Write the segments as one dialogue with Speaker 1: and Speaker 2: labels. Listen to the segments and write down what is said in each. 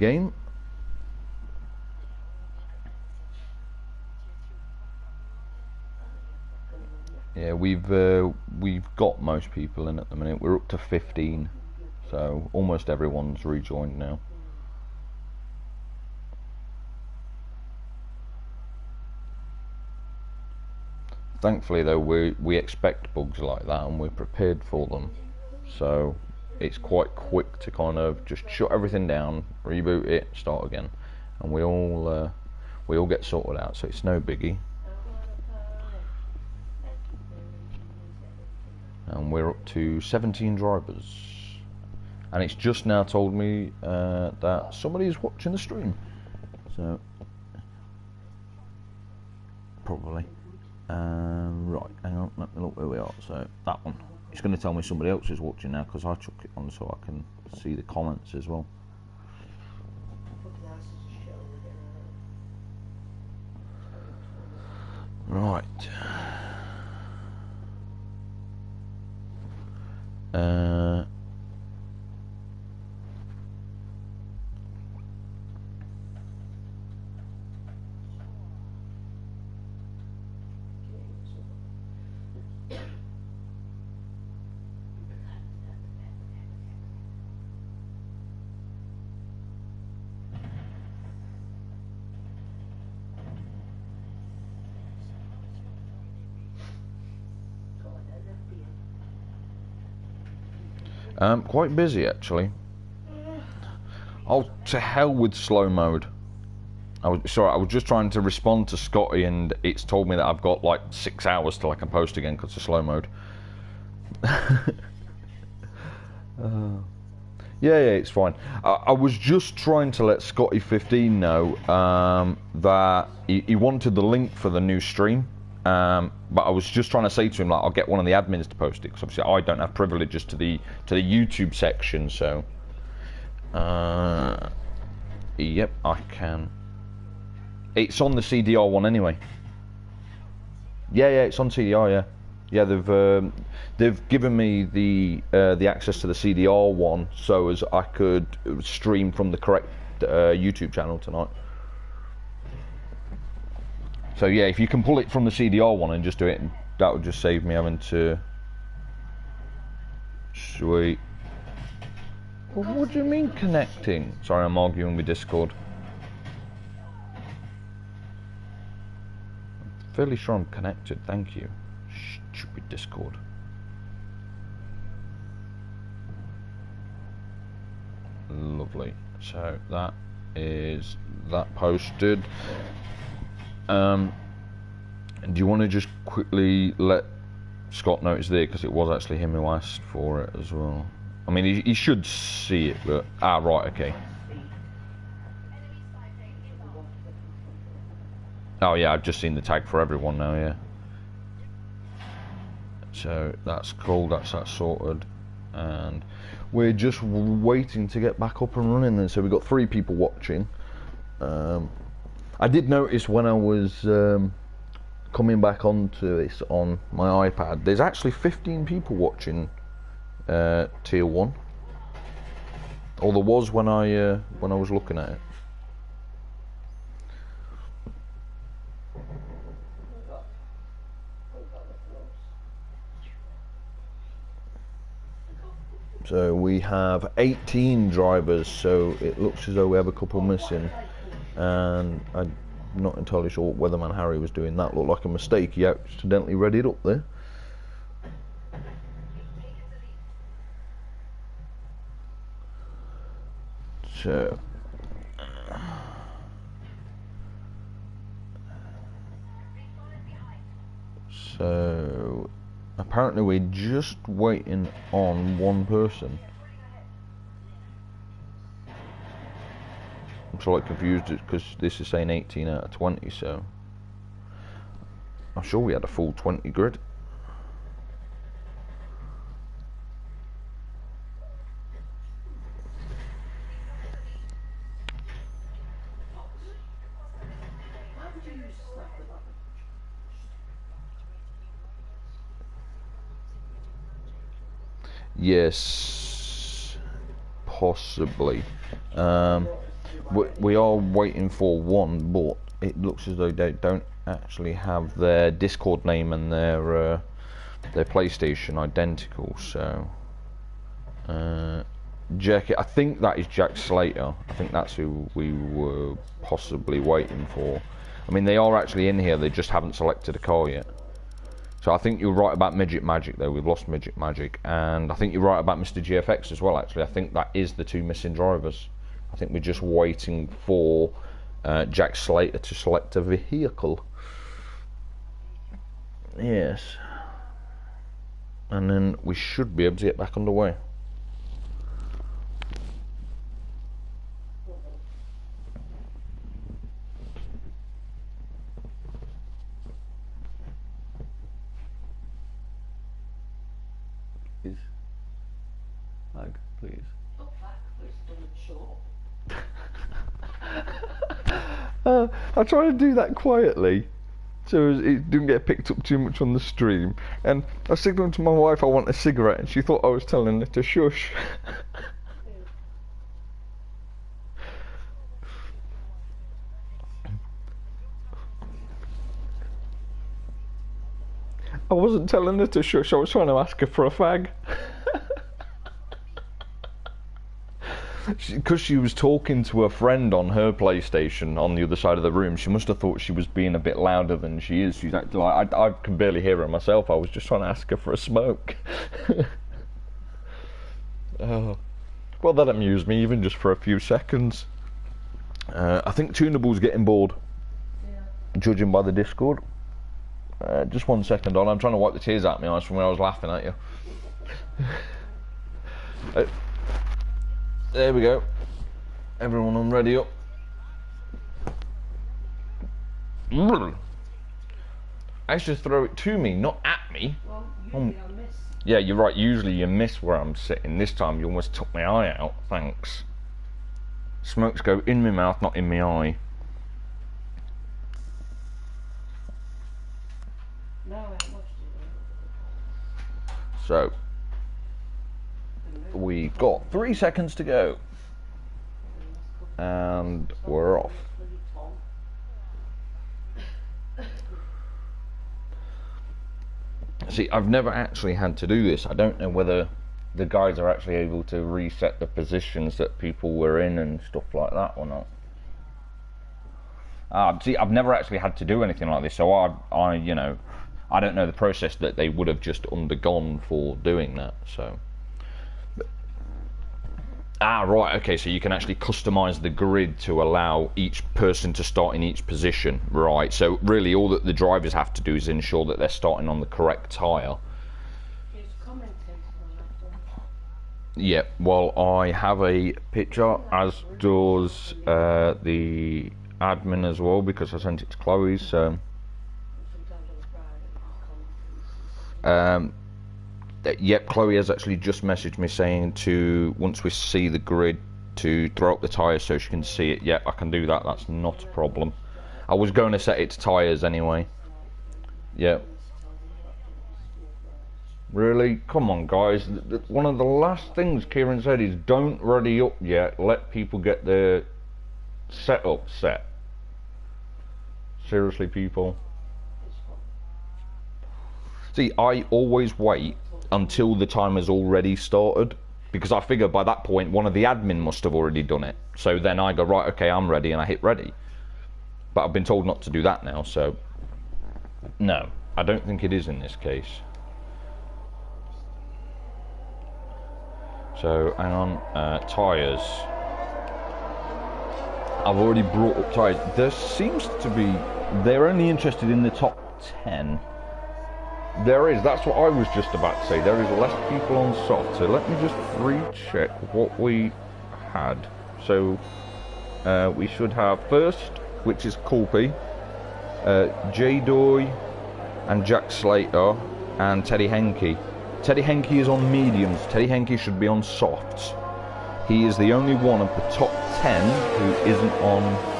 Speaker 1: Game. Yeah, we've got most people in at the minute. We're up to 15, so almost everyone's rejoined now. Thankfully though, we expect bugs like that and we're prepared for them, so it's quite quick to kind of just shut everything down, reboot it, start again, and we all get sorted out, so it's no biggie. And we're up to 17 drivers, and it's just now told me that somebody is watching the stream, so probably. Right, hang on, let me look where we are. So that one, it's going to tell me somebody else is watching now because I took it on so I can see the comments as well. Right. Quite busy actually. Oh, to hell with slow mode. I was just trying to respond to Scotty and it's told me that I've got like 6 hours till I can post again because of slow mode. Yeah, it's fine. I was just trying to let Scotty15 know that he wanted the link for the new stream. But I was just trying to say to him, like, I'll get one of the admins to post it, because obviously I don't have privileges to the YouTube section, so yep, I can. It's on the CDR one anyway. Yeah, it's on CDR. Yeah, they've given me the access to the CDR one, so as I could stream from the correct YouTube channel tonight. So yeah, if you can pull it from the CDR one and just do it, that would just save me having to. Sweet. Well, what do you mean connecting? Sorry, I'm arguing with Discord. I'm fairly sure I'm connected, thank you. Stupid Discord. Lovely. So that is that posted. Do you want to just quickly let Scott know it's there, because it was actually him who asked for it as well. I mean, he should see it, but right, okay. Oh yeah, I've just seen the tag for everyone now. Yeah. So that's cool. That's that sorted, and we're just waiting to get back up and running. Then, so we've got 3 people watching. I did notice when I was coming back onto this on my iPad, there's actually 15 people watching Tier 1. Or there was when I was looking at it. So we have 18 drivers, so it looks as though we have a couple missing. And I'm not entirely sure what Weatherman Harry was doing. That looked like a mistake. He accidentally read it up there. So apparently we're just waiting on one person. I'm slightly confused because this is saying 18 out of 20, so I'm sure we had a full 20 grid. Yes, possibly. We are waiting for one, but it looks as though they don't actually have their Discord name and their PlayStation identical. So, Jack, I think that is Jack Slater. I think that's who we were possibly waiting for. I mean, they are actually in here. They just haven't selected a car yet. So I think you're right about Midget Magic, though. We've lost Midget Magic, and I think you're right about Mr. GFX as well. Actually, I think that is the two missing drivers. I think we're just waiting for Jack Slater to select a vehicle. Yes. And then we should be able to get back underway. Please. Lag, please. I try to do that quietly so it didn't get picked up too much on the stream, and I signalled to my wife I want a cigarette and she thought I was telling her to shush. I wasn't telling her to shush, I was trying to ask her for a fag. Because she was talking to a friend on her PlayStation on the other side of the room, she must have thought she was being a bit louder than she is. She's acting like, I can barely hear her myself. I was just trying to ask her for a smoke. Oh. Well, that amused me, even just for a few seconds. I think Tunable's getting bored, judging by the Discord. Just 1 second on, I'm trying to wipe the tears out of my eyes from when I was laughing at you. There we go. Everyone on ready up. I should throw it to me, not at me.
Speaker 2: Well, usually I miss.
Speaker 1: Yeah, you're right. Usually you miss where I'm sitting. This time you almost took my eye out. Thanks. Smokes go in my mouth, not in my eye.
Speaker 2: No, I haven't watched it.
Speaker 1: So, we've got 3 seconds to go. And we're off. See, I've never actually had to do this. I don't know whether the guys are actually able to reset the positions that people were in and stuff like that or not. See, I've never actually had to do anything like this, so I you know, I don't know the process that they would have just undergone for doing that, so. Right, okay, so you can actually customize the grid to allow each person to start in each position. Right, so really all that the drivers have to do is ensure that they're starting on the correct tyre. Yeah, well, I have a picture, as does the admin as well, because I sent it to Chloe, so... Yep, Chloe has actually just messaged me saying to, once we see the grid, to throw up the tyres so she can see it. Yep, I can do that, that's not a problem. I was going to set it to tyres anyway. Yep. Really? Come on, guys. One of the last things Kieran said is don't ready up yet, let people get their setup set. Seriously, people. See, I always wait until the timer's already started, because I figure by that point one of the admin must have already done it. So then I go, right, okay, I'm ready, and I hit ready. But I've been told not to do that now, so no, I don't think it is in this case. So hang on, tyres. I've already brought up tyres. There seems to be, they're only interested in the top 10. There is, that's what I was just about to say, there is less people on soft, so let me just recheck what we had. So, we should have first, which is Culpy, J-Doy, and Jack Slater, and Teddy Henke. Teddy Henke is on mediums, Teddy Henke should be on softs. He is the only one of the top 10 who isn't on...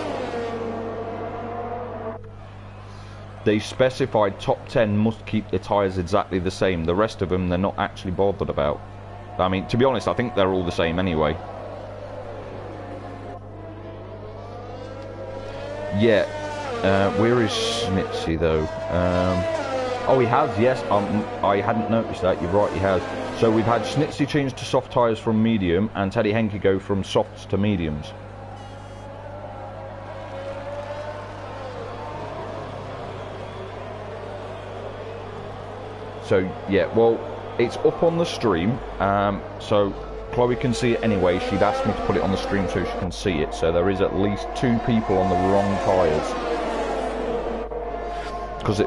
Speaker 1: They specified top 10 must keep the tyres exactly the same. The rest of them they're not actually bothered about. I mean, to be honest, I think they're all the same anyway. Yeah. Where is Snitsy though? Oh, he has. Yes. I hadn't noticed that. You're right. He has. So we've had Snitsy change to soft tyres from medium, and Teddy Henke go from softs to mediums. So yeah, well, it's up on the stream, so Chloe can see it anyway. She'd asked me to put it on the stream so she can see it. So there is at least 2 people on the wrong tyres. Because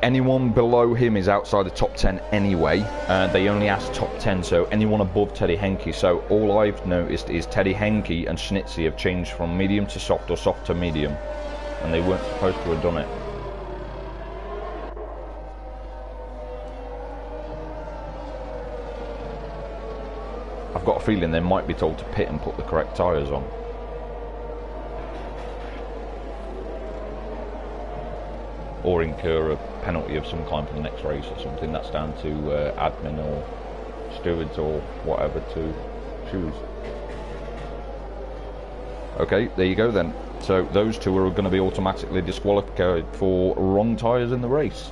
Speaker 1: anyone below him is outside the top 10 anyway. They only asked top 10, so anyone above Teddy Henke. So all I've noticed is Teddy Henke and Snitsy have changed from medium to soft or soft to medium, and they weren't supposed to have done it. I've got a feeling they might be told to pit and put the correct tyres on. Or incur a penalty of some kind for the next race or something. That's down to admin or stewards or whatever to choose. Okay, there you go then. So those 2 are going to be automatically disqualified for wrong tyres in the race.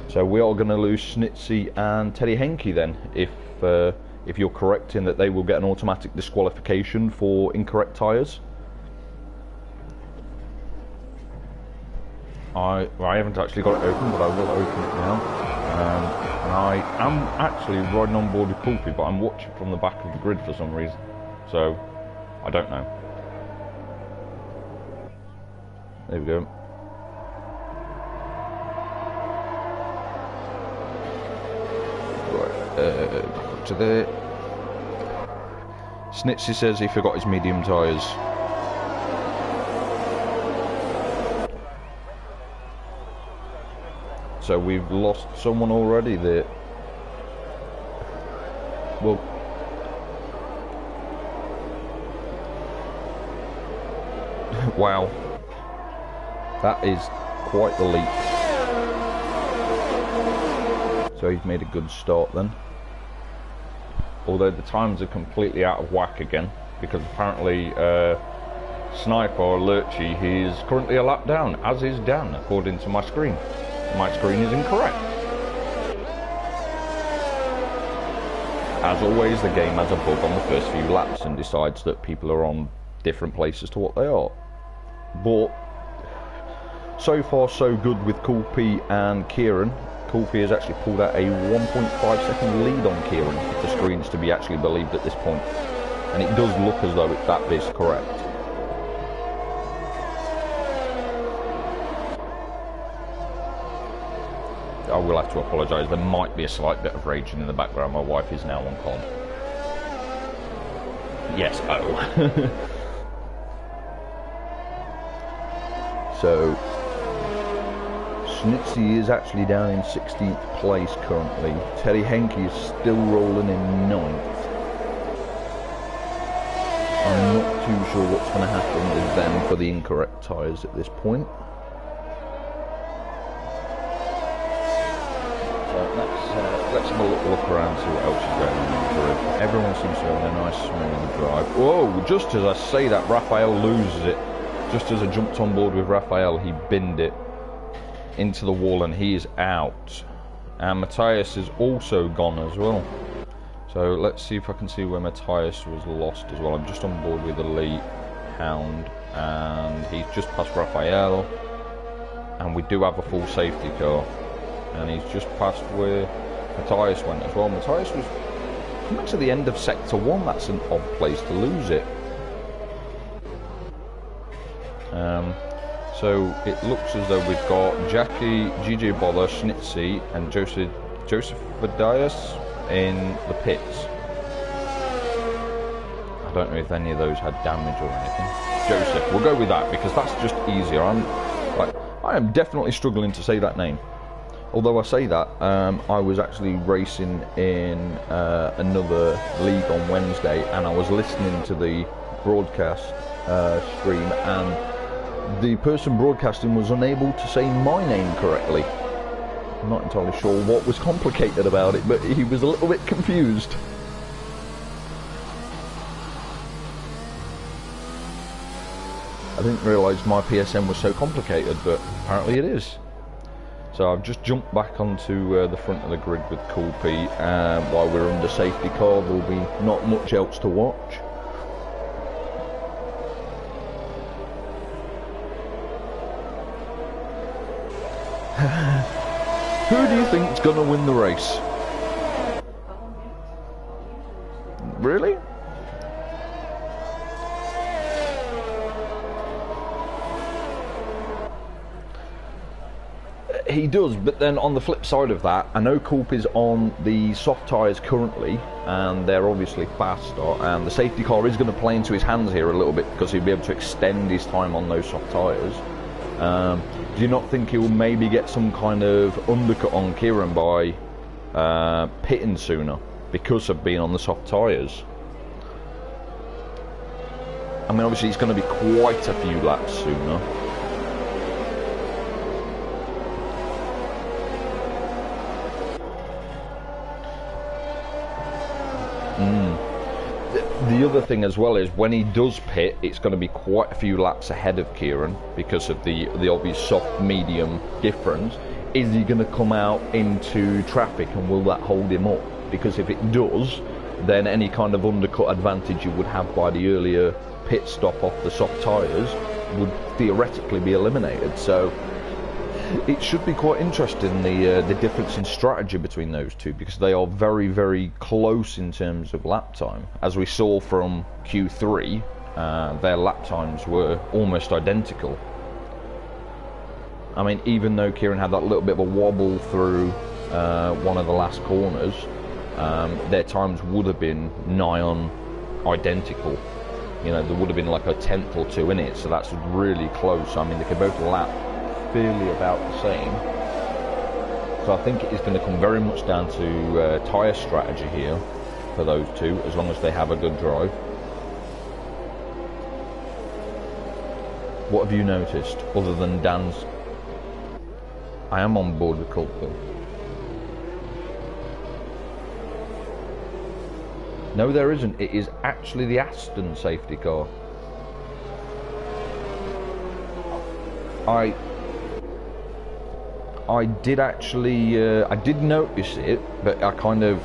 Speaker 1: So we are going to lose Snitsy and Teddy Henke then, if you're correct in that they will get an automatic disqualification for incorrect tyres. I haven't actually got it open, but I will open it now. And I am actually riding on board with Poopy, but I'm watching from the back of the grid for some reason. So, I don't know. There we go. Right, back up to there. Snitsy says he forgot his medium tyres. So we've lost someone already there. Well, wow, that is quite the leap. So he's made a good start then. Although the times are completely out of whack again, because apparently Sniper or Lurchy, he is currently a lap down, as is Dan, according to my screen. My screen is incorrect. As always, the game has a bug on the first few laps and decides that people are on different places to what they are. But so far so good with Coolpy and Kieran. Coolpy has actually pulled out a 1.5 second lead on Kieran, if the screen's to be actually believed at this point. And it does look as though that is correct. I will have to apologise, there might be a slight bit of raging in the background. My wife is now on COD. Yes, oh. So, Snitsy is actually down in 16th place currently. Teddy Henke is still rolling in 9th. I'm not too sure what's going to happen with them for the incorrect tyres at this point. Let's have a little look around, see what else is going on in the grid. Everyone seems to have a nice smooth drive. Whoa, just as I say that, Raphael loses it. Just as I jumped on board with Raphael, he binned it into the wall and he is out. And Matthias is also gone as well. So let's see if I can see where Matthias was lost as well. I'm just on board with Elite Hound and he's just past Raphael. And we do have a full safety car. And he's just past where Matthias went as well. Matthias was coming to the end of Sector 1. That's an odd place to lose it. So it looks as though we've got Jackie, GJ Bother, Snitsy and Joseph Vadias in the pits. I don't know if any of those had damage or anything. Joseph, we'll go with that because that's just easier. I am definitely struggling to say that name. Although I say that, I was actually racing in another league on Wednesday and I was listening to the broadcast stream and the person broadcasting was unable to say my name correctly. I'm not entirely sure what was complicated about it, but he was a little bit confused. I didn't realise my PSN was so complicated, but apparently it is. So I've just jumped back onto the front of the grid with Cool P, and while we're under safety car, there'll be not much else to watch. Who do you think's gonna win the race? Really? He does, but then on the flip side of that, I know Coop is on the soft tyres currently, and they're obviously faster, and the safety car is going to play into his hands here a little bit because he'll be able to extend his time on those soft tyres. Do you not think he'll maybe get some kind of undercut on Kieran by pitting sooner because of being on the soft tyres? I mean, obviously it's going to be quite a few laps sooner. The other thing as well is when he does pit, it's going to be quite a few laps ahead of Kieran because of the obvious soft medium difference. Is he going to come out into traffic, and will that hold him up? Because if it does, then any kind of undercut advantage you would have by the earlier pit stop off the soft tyres would theoretically be eliminated. So it should be quite interesting, the difference in strategy between those two, because they are very, very close in terms of lap time. As we saw from Q3, their lap times were almost identical. I mean, even though Kieran had that little bit of a wobble through one of the last corners, their times would have been nigh on identical. You know, there would have been like a tenth or two in it, so that's really close. I mean, they could both lap fairly about the same. So I think it is going to come very much down to tyre strategy here for those two, as long as they have a good drive. What have you noticed other than Dan's? I am on board with Culpville. No, there isn't. It is actually the Aston safety car. I did actually, I did notice it, but I kind of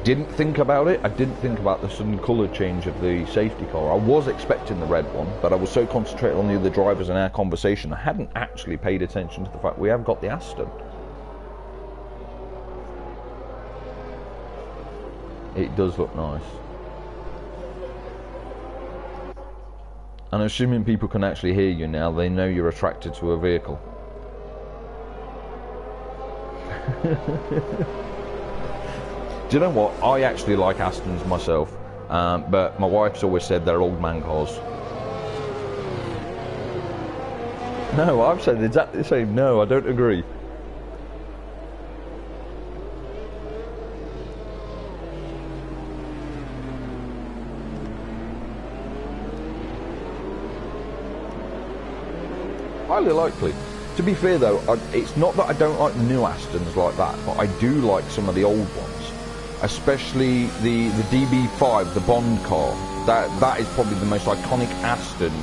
Speaker 1: didn't think about it. I didn't think about the sudden colour change of the safety car. I was expecting the red one, but I was so concentrated on the other drivers and our conversation, I hadn't actually paid attention to the fact we have got the Aston. It does look nice. And assuming people can actually hear you now, they know you're attracted to a vehicle. Do you know what? I actually like Astons myself, but my wife's always said they're old man cars. No, I've said exactly the same. No, I don't agree. Highly likely. To be fair though, it's not that I don't like the new Astons like that, but I do like some of the old ones, especially the DB5, the Bond car. That is probably the most iconic Aston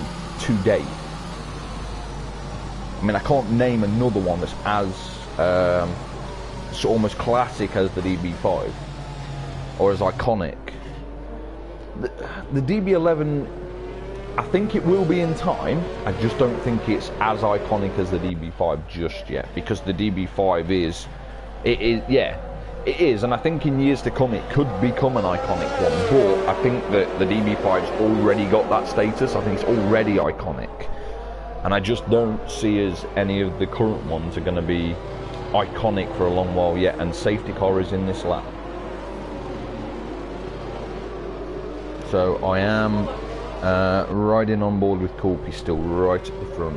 Speaker 1: to date. I mean, I can't name another one that's as it's almost classic as the DB5 or as iconic. The DB11, I think it will be in time. I just don't think it's as iconic as the DB5 just yet, because the DB5 is, yeah, it is, and I think in years to come it could become an iconic one, but I think that the DB5's already got that status. I think it's already iconic, and I just don't see as any of the current ones are going to be iconic for a long while yet, and safety car is in this lap. So I am riding on board with Corpy still right at the front.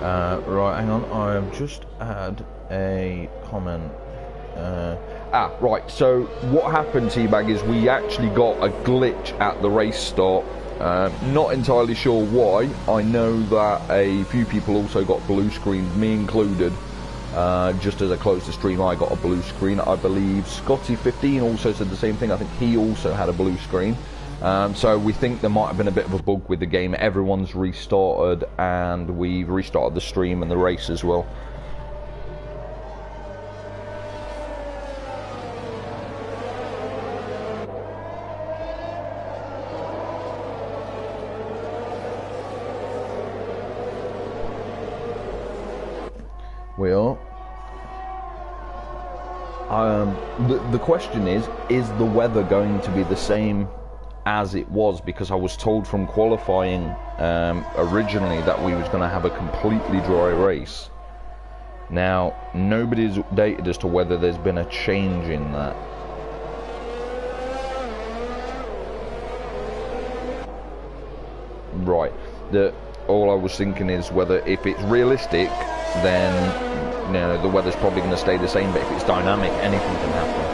Speaker 1: Right, hang on, I have just had a comment. Right, so what happened, Teabag, is we actually got a glitch at the race start. Not entirely sure why. I know that a few people also got blue screens, me included. Just as I closed the stream, I got a blue screen. I believe Scotty15 also said the same thing. I think he also had a blue screen. So we think there might have been a bit of a bug with the game. Everyone's restarted, and we've restarted the stream and the race as well. We are. The question is the weather going to be the same as it was? Because I was told from qualifying originally that we was going to have a completely dry race. Now, nobody's updated as to whether there's been a change in that. Right. All I was thinking is whether, if it's realistic, then you know, the weather's probably going to stay the same, but if it's dynamic, anything can happen.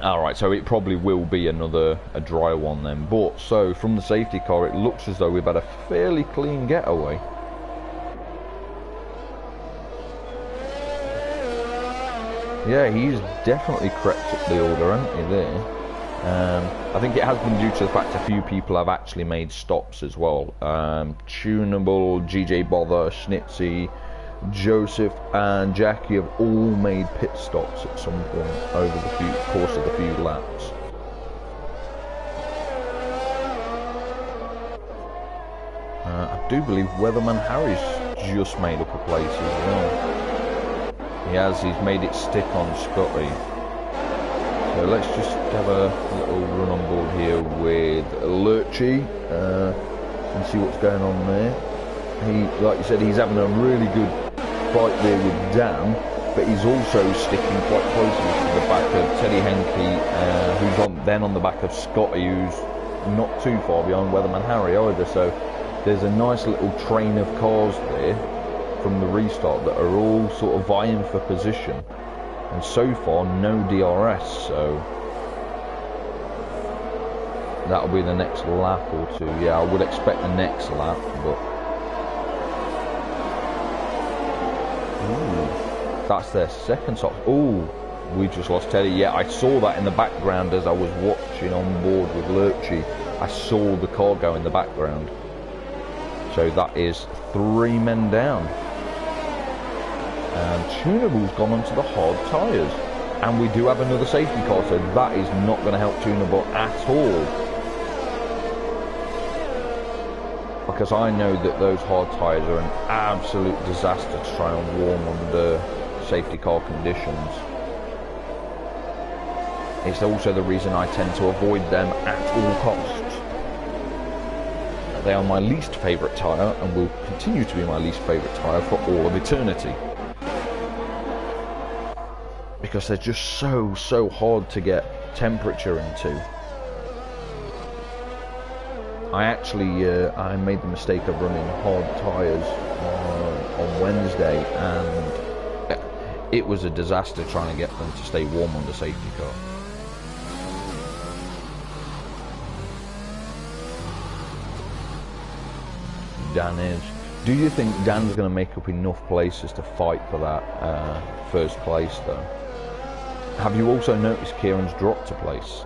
Speaker 1: Alright, so it probably will be a dry one then. But, so, from the safety car, it looks as though we've had a fairly clean getaway. Yeah, he's definitely crept up the order, hasn't he, there? I think it has been due to the fact a few people have actually made stops as well. Tunable, GJ Bother, Schnitzy, Joseph and Jackie have all made pit stops at some point over the course of the few laps. I do believe Weatherman Harry's just made up a place as well. He's made it stick on Scotty. So let's just have a little run on board here with Lurchy and see what's going on there. Like you said, he's having a really good fight there with Dan, but he's also sticking quite closely to the back of Teddy Henke, who's on the back of Scotty, who's not too far behind Weatherman Harry either. So there's a nice little train of cars there from the restart that are all sort of vying for position. And so far, no DRS, so that'll be the next lap or two. Yeah, I would expect the next lap, but ooh, that's their second stop. Ooh, we just lost Teddy. Yeah, I saw that in the background as I was watching on board with Lurchy. I saw the car go in the background. So that is 3 men down. And Tunable's gone onto the hard tyres. And we do have another safety car, so that is not going to help Tunable at all. Because I know that those hard tyres are an absolute disaster to try and warm under safety car conditions. It's also the reason I tend to avoid them at all costs. They are my least favourite tyre and will continue to be my least favourite tyre for all of eternity. Because they're just so hard to get temperature into. I made the mistake of running hard tyres on Wednesday, and it was a disaster trying to get them to stay warm on the safety car. Dan is. Do you think Dan's going to make up enough places to fight for that first place though? Have you also noticed Kieran's dropped a place?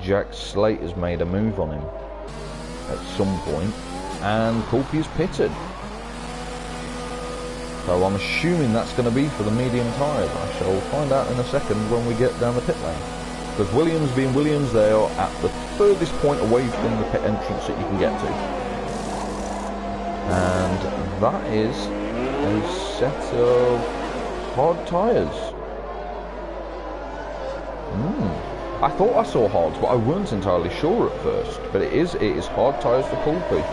Speaker 1: Jack Slater's made a move on him at some point, and Colby's pitted. So I'm assuming that's going to be for the medium tyres. I shall find out in a second when we get down the pit lane. Because Williams being Williams, they are at the furthest point away from the pit entrance that you can get to. And that is a set of hard tyres. I thought I saw hards, but I weren't entirely sure at first. But it is hard tyres for Colby.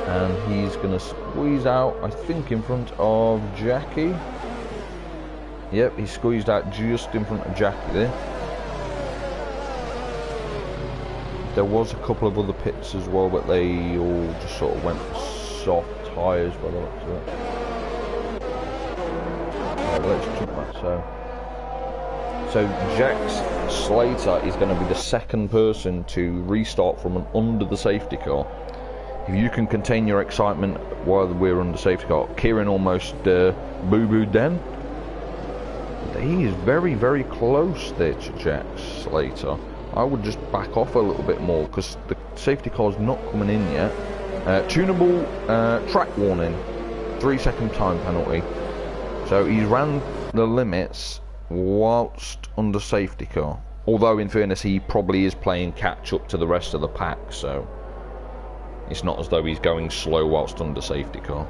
Speaker 1: And he's going to squeeze out, I think, in front of Jackie. Yep, he squeezed out just in front of Jackie there. There was a couple of other pits as well, but they all just sort of went for soft tyres by the looks of it. Right, let's jump back. So Jax Slater is going to be the second person to restart from under the safety car. If you can contain your excitement while we're under safety car. Kieran almost boo-booed then. he is very, very close there to Jack Slater. I would just back off a little bit more because the safety car's not coming in yet. Tunable track warning, 3-second time penalty. So he's ran the limits whilst under safety car. Although in fairness he probably is playing catch up to the rest of the pack, so it's not as though he's going slow whilst under safety car.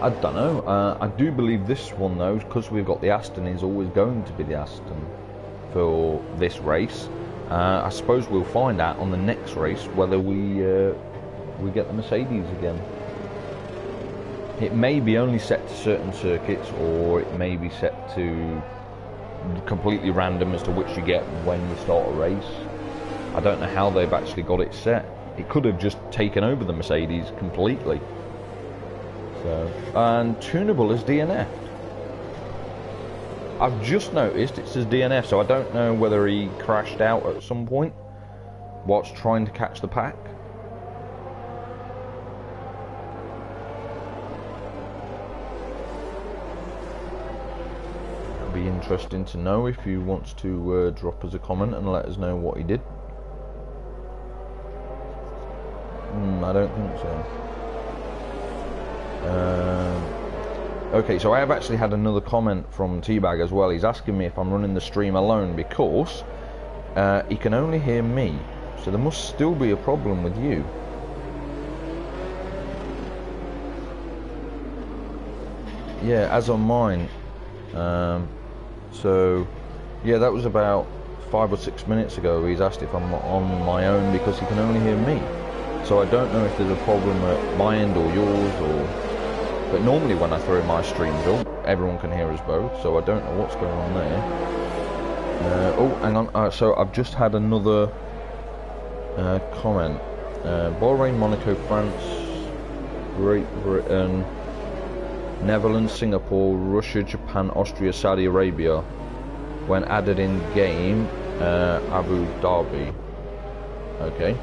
Speaker 1: I don't know. I do believe this one though, because we've got the Aston, is always going to be the Aston for this race. I suppose we'll find out on the next race whether we get the Mercedes again. It may be only set to certain circuits, or it may be set to completely random as to which you get when you start a race. I don't know how they've actually got it set. It could have just taken over the Mercedes completely. So, and tunable is DNF. I've just noticed it says DNF, so I don't know whether he crashed out at some point whilst trying to catch the pack. It'll be interesting to know if he wants to drop us a comment and let us know what he did. I don't think so. Okay, so I have actually had another comment from Teabag as well. He's asking me if I'm running the stream alone because he can only hear me, so there must still be a problem with you. Yeah, as on mine. So yeah, that was about 5 or 6 minutes ago. He's asked if I'm on my own because he can only hear me. So I don't know if there's a problem at my end or yours, or... But normally when I throw my streams up, everyone can hear us both, so I don't know what's going on there. Oh, hang on. So I've just had another comment. Bahrain, Monaco, France, Great Britain, Netherlands, Singapore, Russia, Japan, Austria, Saudi Arabia. When added in game, Abu Dhabi. Okay.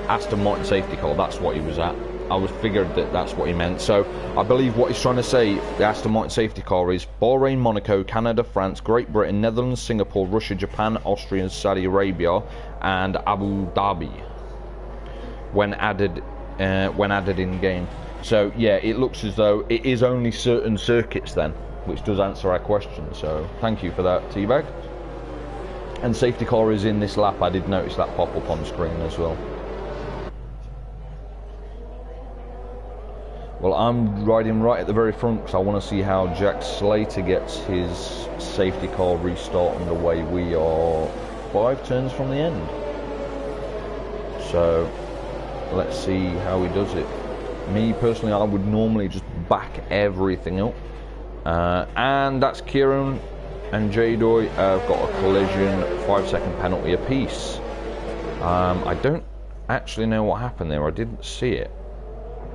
Speaker 1: Aston Martin safety car, that's what he was at. I was figured that that's what he meant. So I believe what he's trying to say, the Aston Martin safety car, is Bahrain, Monaco, Canada, France, Great Britain, Netherlands, Singapore, Russia, Japan, Austria, Saudi Arabia, and Abu Dhabi. When added in game. So yeah, it looks as though it is only certain circuits then, which does answer our question. So thank you for that, Teabag. And safety car is in this lap. I did notice that pop up on screen as well. Well, I'm riding right at the very front because I want to see how Jack Slater gets his safety car restart underway. We are 5 turns from the end. So, let's see how he does it. Me, personally, I would normally just back everything up. And that's Kieran and Jadoy have got a collision, 5-second penalty apiece. I don't actually know what happened there. I didn't see it.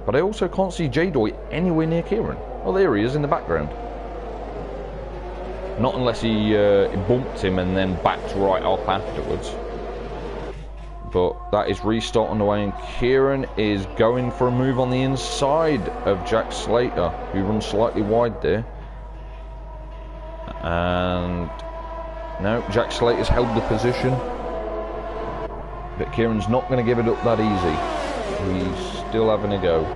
Speaker 1: But I also can't see Jadoy anywhere near Kieran. Oh, there he is in the background. Not unless he bumped him and then backed right up afterwards. But that is restart on the way, and Kieran is going for a move on the inside of Jack Slater, who runs slightly wide there. And no, Jack Slater's held the position. But Kieran's not going to give it up that easy. He's still having a go.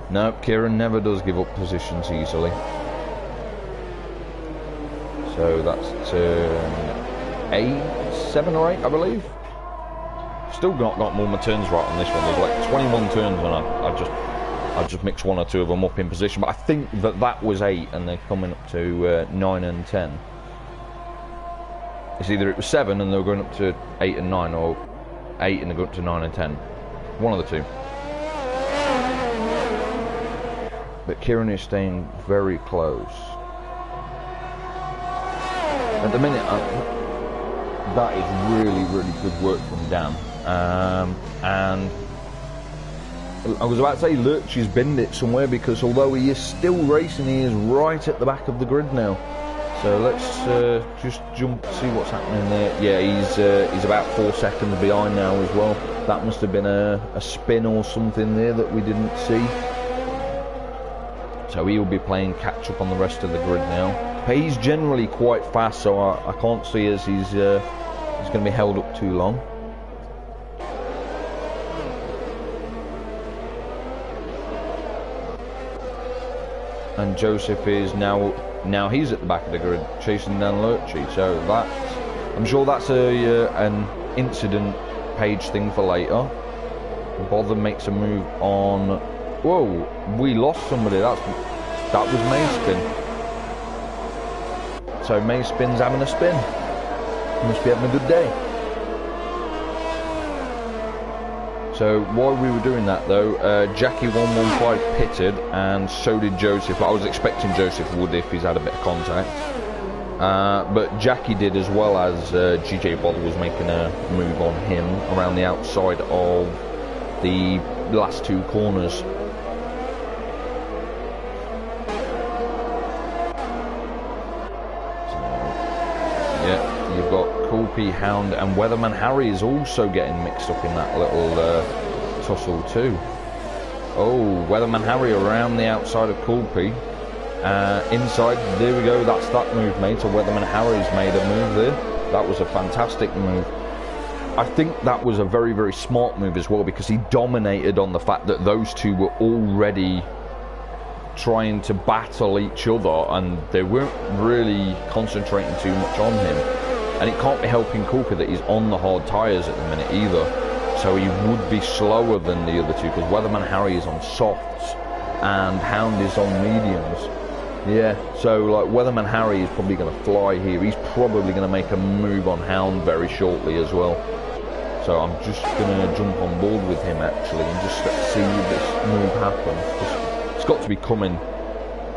Speaker 1: No, Kieran never does give up positions easily. So that's turn 7 or 8, I believe. Still not got all my turns right on this one. There's like 21 turns, and I just mixed 1 or 2 of them up in position. But I think that was 8, and they're coming up to 9 and 10. It's either it was 7 and they were going up to 8 and 9, or 8 and they go up to 9 and 10. One of the two. But Kieran is staying very close. At the minute, that is really, really good work from Dan. And I was about to say Lurchie's binned it somewhere, because although he is still racing, he is right at the back of the grid now. So let's just jump, see what's happening there. Yeah, he's about 4 seconds behind now as well. That must have been a spin or something there that we didn't see. So he'll be playing catch up on the rest of the grid now. But he's generally quite fast, so I can't see as he's going to be held up too long. And Joseph is now he's at the back of the grid chasing down Lurchie, so I'm sure that's an incident page thing for later. Bother makes a move on. Whoa, we lost somebody. That was Mayspin. So Mayspin's having a spin. Must be having a good day. So while we were doing that though, Jackie 115 pitted, and so did Joseph. I was expecting Joseph would if he's had a bit of contact. But Jackie did, as well as GJ Bother was making a move on him around the outside of the last 2 corners. So, yeah, you've got Coolpy, Hound, and Weatherman Harry is also getting mixed up in that little tussle too. Oh, Weatherman Harry around the outside of Coolpy. Inside, there we go, that's that move made. So Weatherman Harry's made a move there. That was a fantastic move. I think that was a very, very smart move as well, because he dominated on the fact that those two were already trying to battle each other and they weren't really concentrating too much on him. And it can't be helping Coolpy that he's on the hard tyres at the minute either. So he would be slower than the other two, because Weatherman Harry is on softs and Hound is on mediums. Yeah, so like Weatherman Harry is probably going to fly here. He's probably going to make a move on Hound very shortly as well. So I'm just going to jump on board with him actually and just see this move happen. It's got to be coming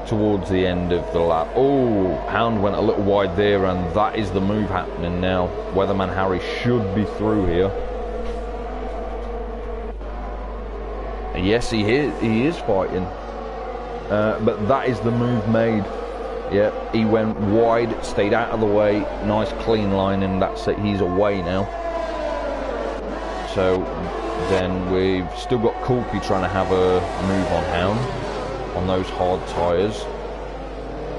Speaker 1: towards the end of the lap. Oh, Hound went a little wide there, and that is the move happening now. Weatherman Harry should be through here. Yes, he is fighting. But that is the move made. Yep, he went wide, stayed out of the way, nice clean line, and that's it, he's away now. So then we've still got Coolpy trying to have a move on Hound on those hard tyres.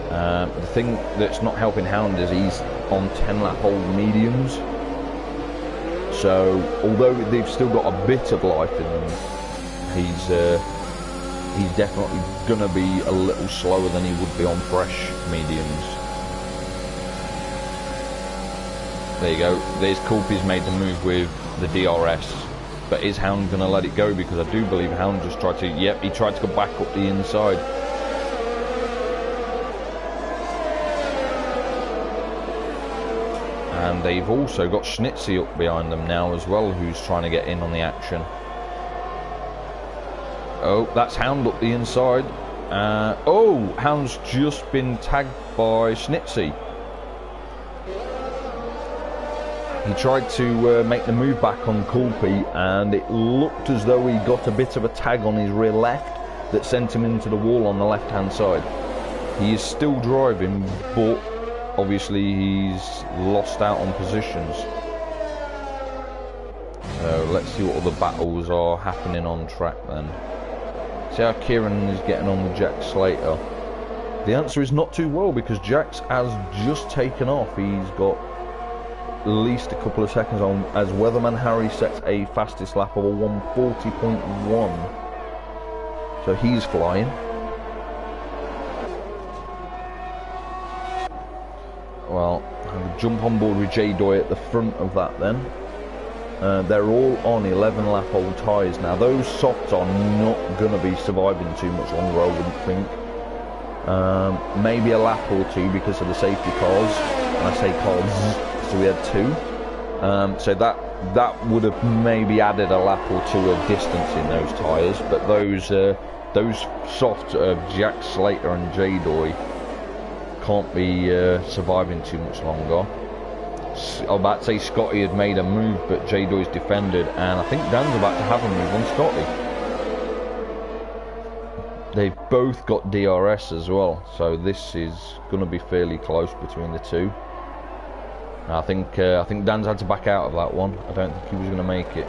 Speaker 1: The thing that's not helping Hound is he's on 10 lap old mediums. So although they've still got a bit of life in them, he's definitely going to be a little slower than he would be on fresh mediums. There you go. There's Coolpy's made the move with the DRS. But is Hound going to let it go? Because I do believe Hound just tried to... Yep, he tried to go back up the inside. And they've also got Schnitzy up behind them now as well, who's trying to get in on the action. Oh, that's Hound up the inside. Oh, Hound's just been tagged by Schnitzy. He tried to make the move back on Coolpy, and it looked as though he got a bit of a tag on his rear left that sent him into the wall on the left hand side. He is still driving, but obviously he's lost out on positions. So let's see what other battles are happening on track then. See how Kieran is getting on with Jack Slater. The answer is not too well, because Jax has just taken off. He's got at least a couple of seconds on, as Weatherman Harry sets a fastest lap of a 140.1. So he's flying. Well, I'll jump on board with J-Doy at the front of that then. They're all on 11 lap old tyres now. Those softs are not going to be surviving too much longer, I wouldn't think. Maybe a lap or two because of the safety cars. And I say cars, so we had 2. So that would have maybe added a lap or 2 of distance in those tyres. But those softs of Jack Slater and J-Doy can't be surviving too much longer. I was about to say Scotty had made a move, but J-Doy's defended, and I think Dan's about to have a move on Scotty. They've both got DRS as well, so this is going to be fairly close between the two. I think Dan's had to back out of that one. I don't think he was going to make it.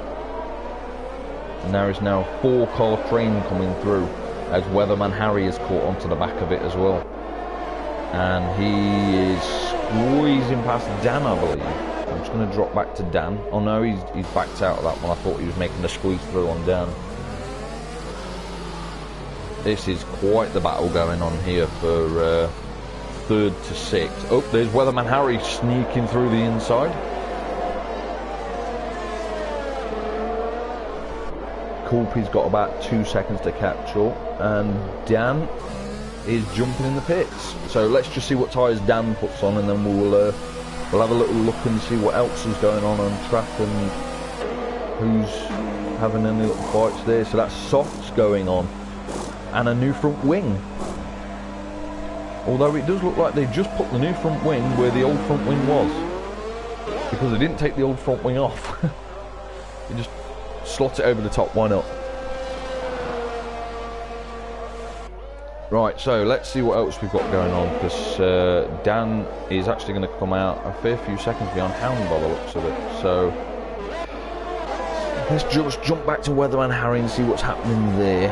Speaker 1: And there is now a 4-car train coming through, as Weatherman Harry is caught onto the back of it as well. And he is squeezing past Dan, I believe. I'm just going to drop back to Dan. Oh no, he's backed out of that one. I thought he was making a squeeze through on Dan. This is quite the battle going on here for 3rd to 6th. Oh, there's Weatherman Harry sneaking through the inside. Colby's got about 2 seconds to catch up, and Dan is jumping in the pits. So let's just see what tyres Dan puts on, and then we'll have a little look and see what else is going on track and who's having any little fights there. So that's softs going on, and a new front wing. Although it does look like they just put the new front wing where the old front wing was, because they didn't take the old front wing off. They just slot it over the top. Why not? Right, so let's see what else we've got going on, because Dan is actually going to come out a fair few seconds behind Hound by the looks of it. So let's just jump back to Weatherman Harry and see what's happening there.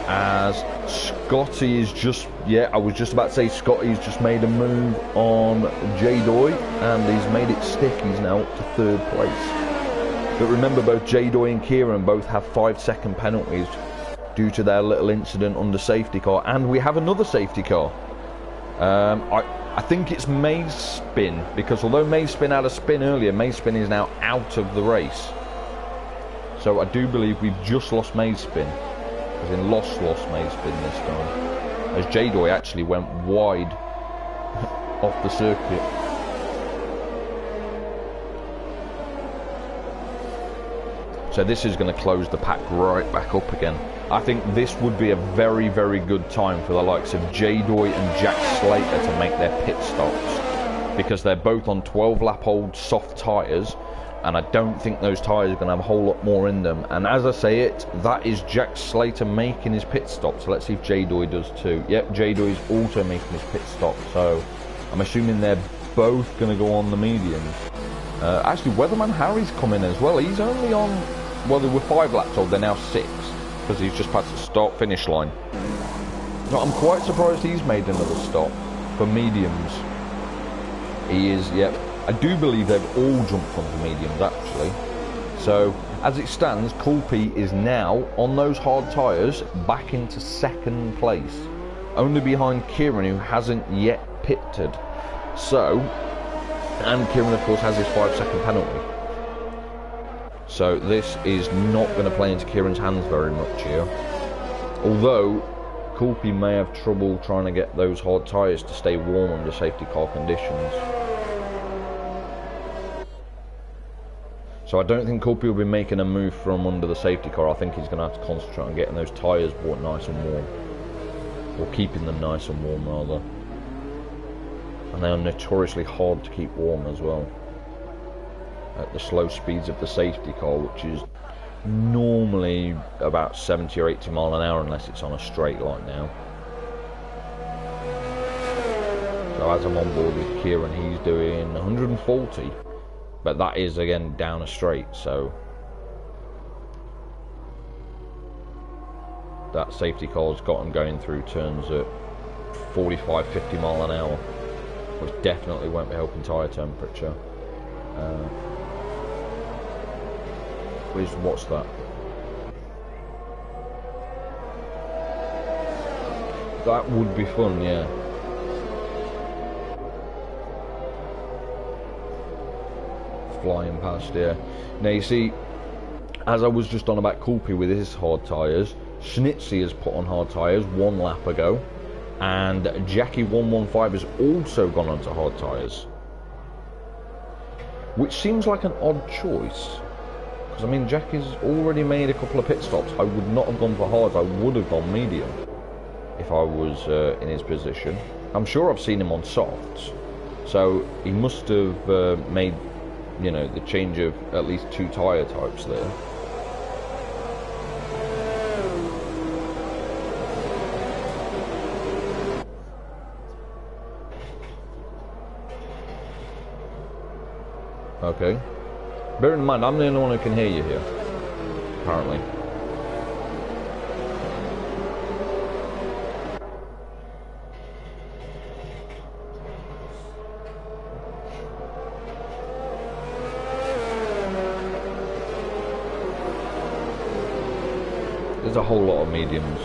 Speaker 1: As Scotty is just, I was just about to say Scotty's just made a move on J-Doy, and he's made it stick. He's now up to 3rd place. But remember, both J-Doy and Kieran both have 5-second penalties due to their little incident under safety car, and we have another safety car. I think it's May's spin, because although May's spin had a spin earlier, May's spin is now out of the race. So I do believe we've just lost May's spin, as in lost May's spin this time, as J-Doy actually went wide off the circuit. So this is going to close the pack right back up again. I think this would be a very, very good time for the likes of J-Doy and Jack Slater to make their pit stops, because they're both on 12-lap-old soft tyres, and I don't think those tyres are going to have a whole lot more in them. And as I say it, that is Jack Slater making his pit stop. So let's see if J-Doy does too. Yep, J-Doy is also making his pit stop. So I'm assuming they're both going to go on the mediums. Actually, Weatherman Harry's coming as well. He's only on, well, they were 5 laps old, they're now 6, because he's just passed the start-finish line. So I'm quite surprised he's made another stop for mediums. He is, yep. I do believe they've all jumped onto mediums, actually. So, as it stands, Colby is now, on those hard tyres, back into 2nd place. Only behind Kieran, who hasn't yet pitted. So, and Kieran, of course, has his 5-second penalty. So this is not going to play into Kieran's hands very much here. Although, Colby may have trouble trying to get those hard tyres to stay warm under safety car conditions. So I don't think Colby will be making a move from under the safety car. I think he's going to have to concentrate on getting those tyres brought nice and warm. Or keeping them nice and warm, rather. And they are notoriously hard to keep warm as well, at the slow speeds of the safety car, which is normally about 70 or 80 mile an hour unless it's on a straight line now. So as I'm on board with Kieran, he's doing 140, but that is again down a straight, so that safety car's got him going through turns at 45-50 mile an hour, which definitely won't be helping tyre temperature. What's that? That would be fun, yeah. Flying past, yeah. Now you see, as I was just on about Colby with his hard tyres, Schnitzy has put on hard tyres 1 lap ago, and Jackie 115 has also gone onto hard tyres, which seems like an odd choice. I mean, Jackie's already made a couple of pit stops. I would not have gone for hards, I would have gone medium if I was in his position. I'm sure I've seen him on softs, so he must have made, you know, the change of at least 2 tyre types there. Okay. Bear in mind, I'm the only one who can hear you here. Apparently. There's a whole lot of mediums.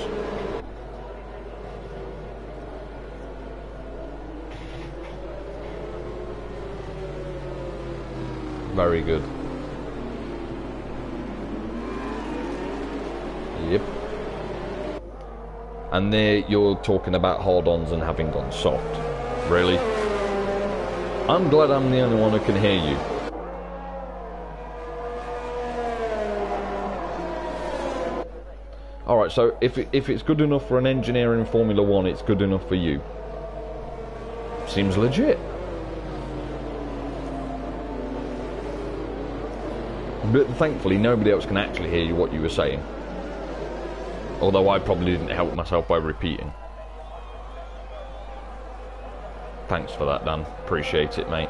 Speaker 1: Very good. Yep. And there you're talking about hard-ons and having gone soft. Really? I'm glad I'm the only one who can hear you. Alright, so if it's good enough for an engineer in Formula 1, it's good enough for you. Seems legit. But thankfully, nobody else can actually hear you what you were saying. Although I probably didn't help myself by repeating. Thanks for that, Dan. Appreciate it, mate.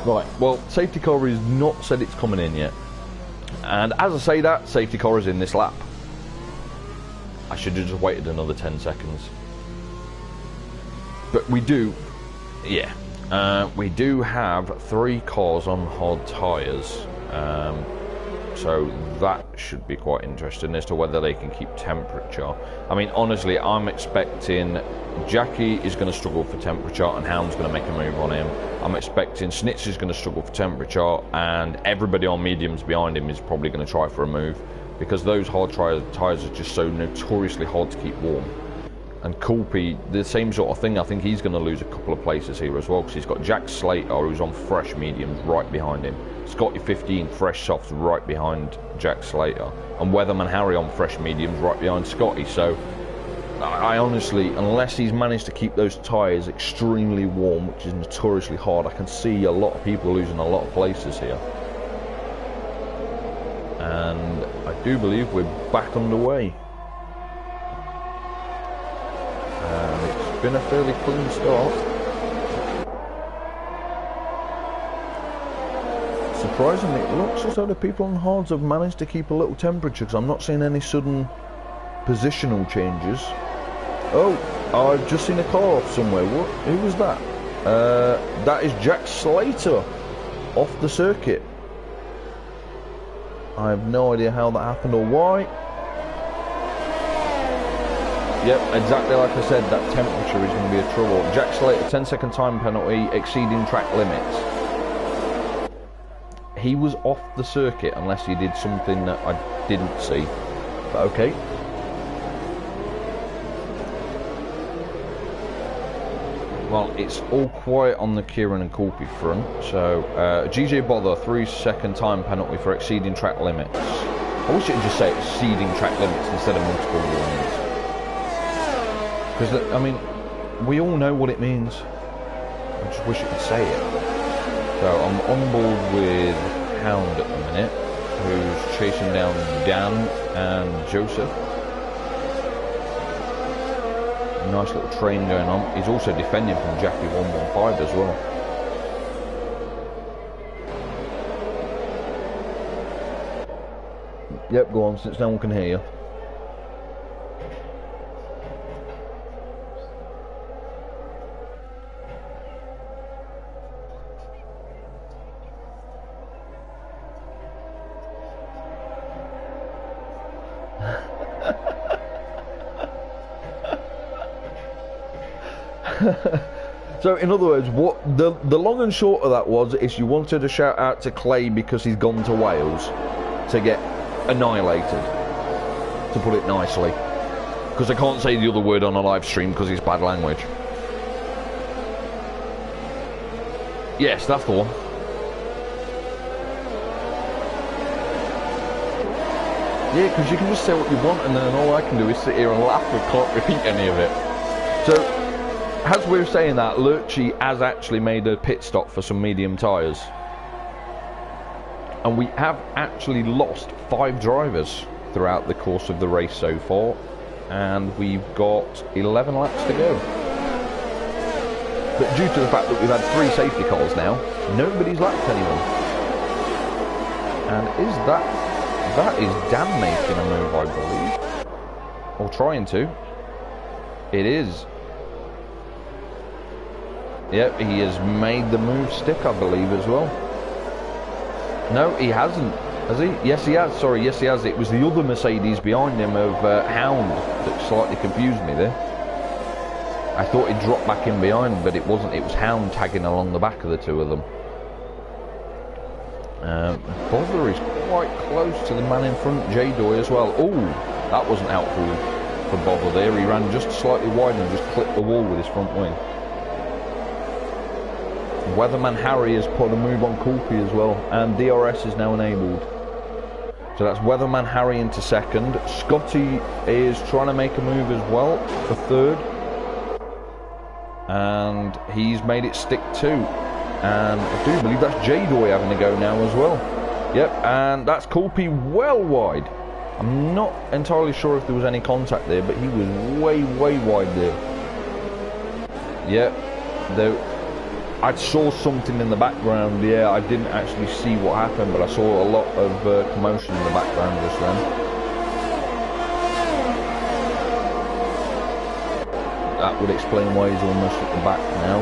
Speaker 1: Right, well, safety car is not said it's coming in yet. And as I say that, safety car is in this lap. I should have just waited another 10 seconds. But we do, yeah, we do have 3 cars on hard tyres. So that should be quite interesting as to whether they can keep temperature. I mean, honestly, I'm expecting Jackie is going to struggle for temperature and Hound's going to make a move on him. I'm expecting Snitch is going to struggle for temperature, and everybody on mediums behind him is probably going to try for a move, because those hard tyres are just so notoriously hard to keep warm. And Coolpy, the same sort of thing. I think he's going to lose a couple of places here as well, because he's got Jack Slater, who's on fresh mediums, right behind him. Scotty 15 fresh softs right behind Jack Slater, and Weatherman Harry on fresh mediums right behind Scotty. So I honestly, unless he's managed to keep those tyres extremely warm, which is notoriously hard, I can see a lot of people losing a lot of places here. And I do believe we're back underway. And it's been a fairly clean start. Surprisingly, it looks as though the people on hards have managed to keep a little temperature, because I'm not seeing any sudden positional changes. Oh, I've just seen a car off somewhere. What? Who was that? That is Jack Slater off the circuit. I have no idea how that happened or why. Yep, exactly like I said, that temperature is going to be a trouble. Jack Slater, 10-second time penalty, exceeding track limits. He was off the circuit unless he did something that I didn't see. But okay. Well, it's all quiet on the Kieran and Coolpy front. So, GJ Bother, 3-second time penalty for exceeding track limits. I wish it would just say exceeding track limits instead of multiple warnings. Because, I mean, we all know what it means. I just wish it could say it. So I'm on board with Hound at the minute, who's chasing down Dan and Joseph. Nice little train going on. He's also defending from Jackie 115 as well. Yep, go on, since no one can hear you. So in other words, what the long and short of that was, is you wanted to shout out to Clay because he's gone to Wales to get annihilated, to put it nicely, because I can't say the other word on a live stream because it's bad language. Yes, that's the one. Yeah, because you can just say what you want and then all I can do is sit here and laugh and can't repeat any of it. So as we were saying that, Lurchy has actually made a pit stop for some medium tyres. And we have actually lost 5 drivers throughout the course of the race so far. And we've got 11 laps to go. But due to the fact that we've had 3 safety cars now, nobody's lapped anyone. And is that is Dan making a move, I believe. Or trying to. It is. Yep, he has made the move stick, I believe, as well. No, he hasn't. Has he? Yes, he has. Sorry, yes, he has. It was the other Mercedes behind him of Hound that slightly confused me there. I thought he'd dropped back in behind, but it wasn't. It was Hound tagging along the back of the 2 of them. Bother is quite close to the man in front, J-Doy, as well. Oh, that wasn't helpful for Bother there. He ran just slightly wide and just clipped the wall with his front wing. Weatherman Harry has put a move on Kulpi as well, and DRS is now enabled. So that's Weatherman Harry into second. Scotty is trying to make a move as well for third. And he's made it stick too. And I do believe that's J-Doy having a go now as well. Yep, and that's Kulpi well wide. I'm not entirely sure if there was any contact there, but he was way wide there. Yep, though I saw something in the background. Yeah, I didn't actually see what happened, but I saw a lot of commotion in the background just then. That would explain why he's almost at the back now.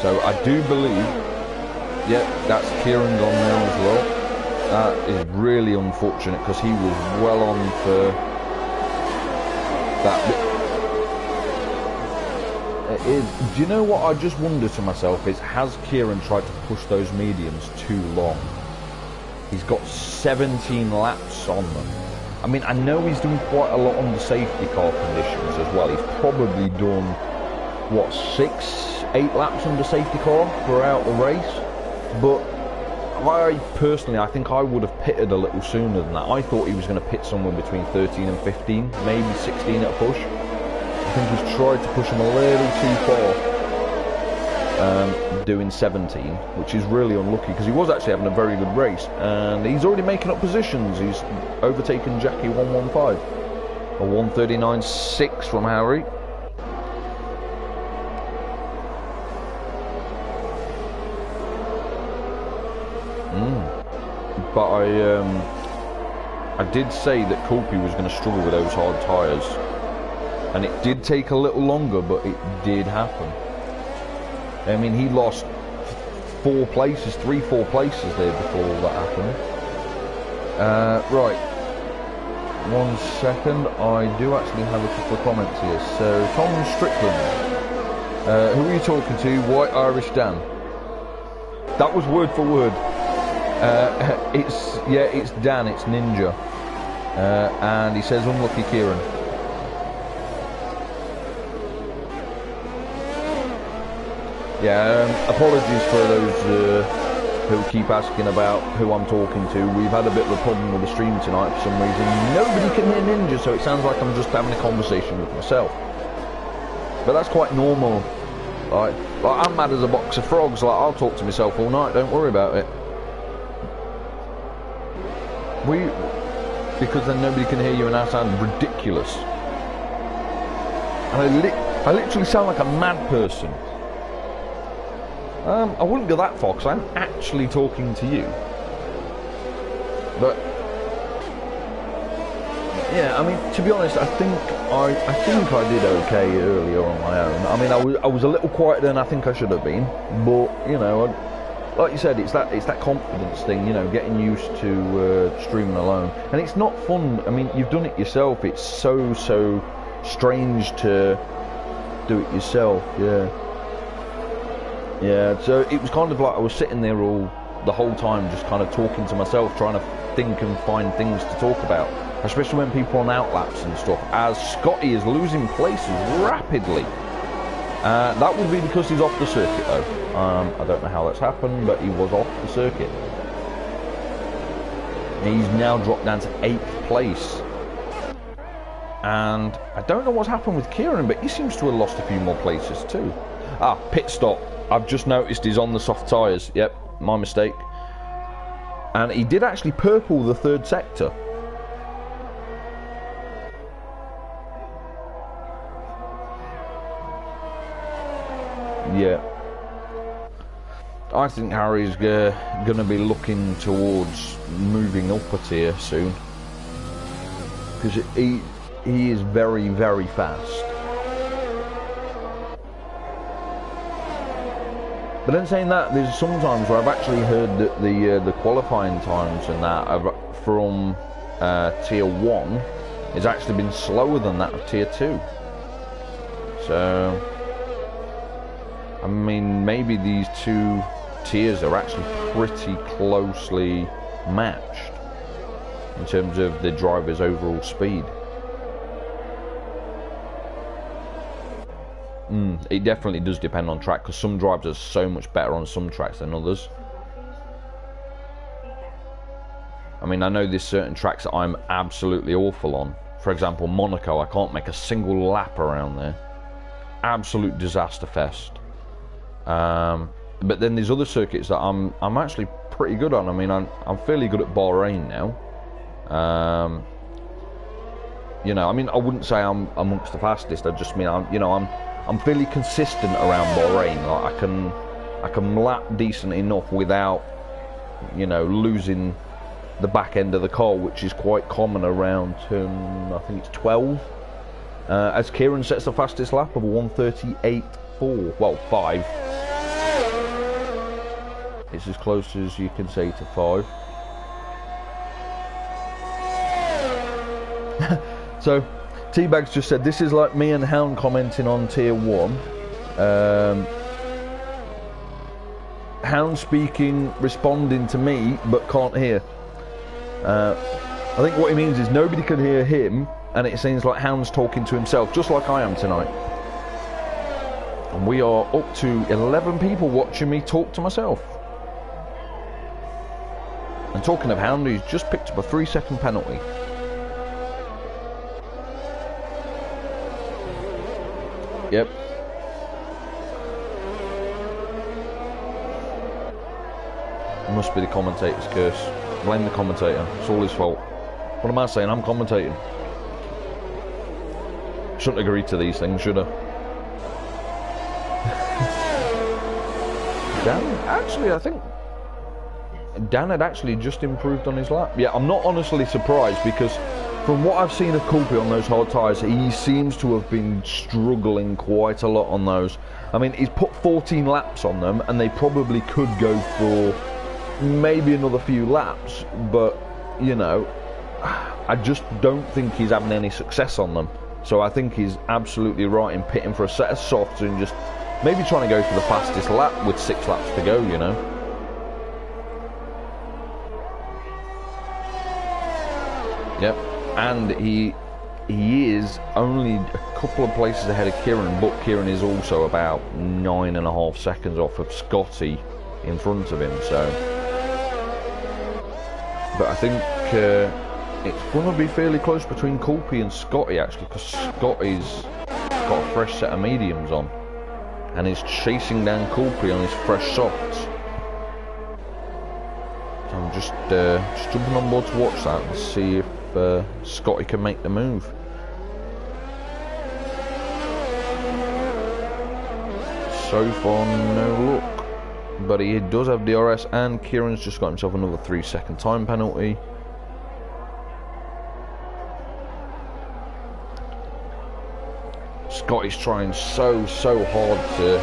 Speaker 1: So I do believe, yep, that's Kieran gone now as well. That is really unfortunate because he was well on for that. It is. Do you know what I just wonder to myself is, has Kieran tried to push those mediums too long? He's got 17 laps on them. I mean, I know he's doing quite a lot on the safety car conditions as well. He's probably done, what, 6-8 laps on the safety car throughout the race. But I personally, I think I would have pitted a little sooner than that. I thought he was going to pit somewhere between 13 and 15, maybe 16 at a push. I think he's tried to push him a little too far. Doing 17, which is really unlucky because he was actually having a very good race, and he's already making up positions. He's overtaken Jackie 115, a 139.6 from Harry. But I did say that Kulpi was going to struggle with those hard tyres, and it did take a little longer, but it did happen. I mean, he lost 3-4 places there before all that happened. Right. 1 second. I do actually have a couple of comments here. So, Tom Strickland. Who are you talking to? White Irish Dan. That was word for word. It's Dan. It's Ninja. And he says, unlucky Kieran. Yeah, apologies for those who keep asking about who I'm talking to. We've had a bit of a problem with the stream tonight for some reason. Nobody can hear Ninja, so it sounds like I'm just having a conversation with myself. But that's quite normal. Like I'm mad as a box of frogs. Like, I'll talk to myself all night, don't worry about it. Because then nobody can hear you and I sound ridiculous. And I literally sound like a mad person. I wouldn't go that far because I'm actually talking to you. But yeah, I mean, to be honest, I think I did okay earlier on my own. I mean, I was a little quieter than I think I should have been, but you know, like you said, it's that confidence thing, you know, getting used to streaming alone, and it's not fun. I mean, you've done it yourself. It's so strange to do it yourself. Yeah, so it was kind of like I was sitting there the whole time just kind of talking to myself, trying to think and find things to talk about, especially when people are on outlaps and stuff, as Scotty is losing places rapidly. That would be because he's off the circuit though. I don't know how that's happened, but he was off the circuit. He's now dropped down to 8th place. And I don't know what's happened with Kieran, but he seems to have lost a few more places too. Pit stop. I've just noticed he's on the soft tyres. Yep, my mistake. And he did actually purple the 3rd sector. Yeah. I think Harry's going to be looking towards moving up a tier soon, because he is very, very fast. But then saying that, there's some times where I've actually heard that the qualifying times and that from tier 1 has actually been slower than that of tier 2. So, I mean, maybe these two tiers are actually pretty closely matched in terms of the driver's overall speed. It definitely does depend on track, because some drivers are so much better on some tracks than others. I mean, I know there's certain tracks that I'm absolutely awful on. For example, Monaco, I can't make a single lap around there. Absolute disaster fest. But then there's other circuits that I'm actually pretty good on. I mean, I'm fairly good at Bahrain now. You know, I mean, I wouldn't say I'm amongst the fastest. I just mean I'm fairly consistent around Bahrain. Like I can lap decent enough without, you know, losing the back end of the car, which is quite common around turn, I think it's 12. As Kieran sets the fastest lap of 1:38.4. Well, 5. It's as close as you can say to 5. So, T-Bags just said, this is like me and Hound commenting on tier 1. Hound speaking, responding to me, but can't hear. I think what he means is nobody can hear him, and it seems like Hound's talking to himself, just like I am tonight. And we are up to 11 people watching me talk to myself. And talking of Hound, he's just picked up a 3-second penalty. Yep. It must be the commentator's curse. Blame the commentator. It's all his fault. What am I saying? I'm commentating. Shouldn't agree to these things, should I? Dan, actually, I think Dan had actually just improved on his lap. Yeah, I'm not honestly surprised, because from what I've seen of Kulpi on those hard tyres, he seems to have been struggling quite a lot on those. I mean, he's put 14 laps on them, and they probably could go for maybe another few laps, but, you know, I just don't think he's having any success on them. So I think he's absolutely right in pitting for a set of softs and just maybe trying to go for the fastest lap with 6 laps to go, you know. Yep, and he is only a couple of places ahead of Kieran, but Kieran is also about 9.5 seconds off of Scotty in front of him, so. But I think it's going to be fairly close between Kulpi and Scotty, actually, because Scotty's got a fresh set of mediums on, and he's chasing down Kulpi on his fresh softs. So I'm just jumping on board to watch that and see if Scotty can make the move. So far, no luck. But he does have DRS, and Kieran's just got himself another 3-second time penalty. Scotty's trying so hard to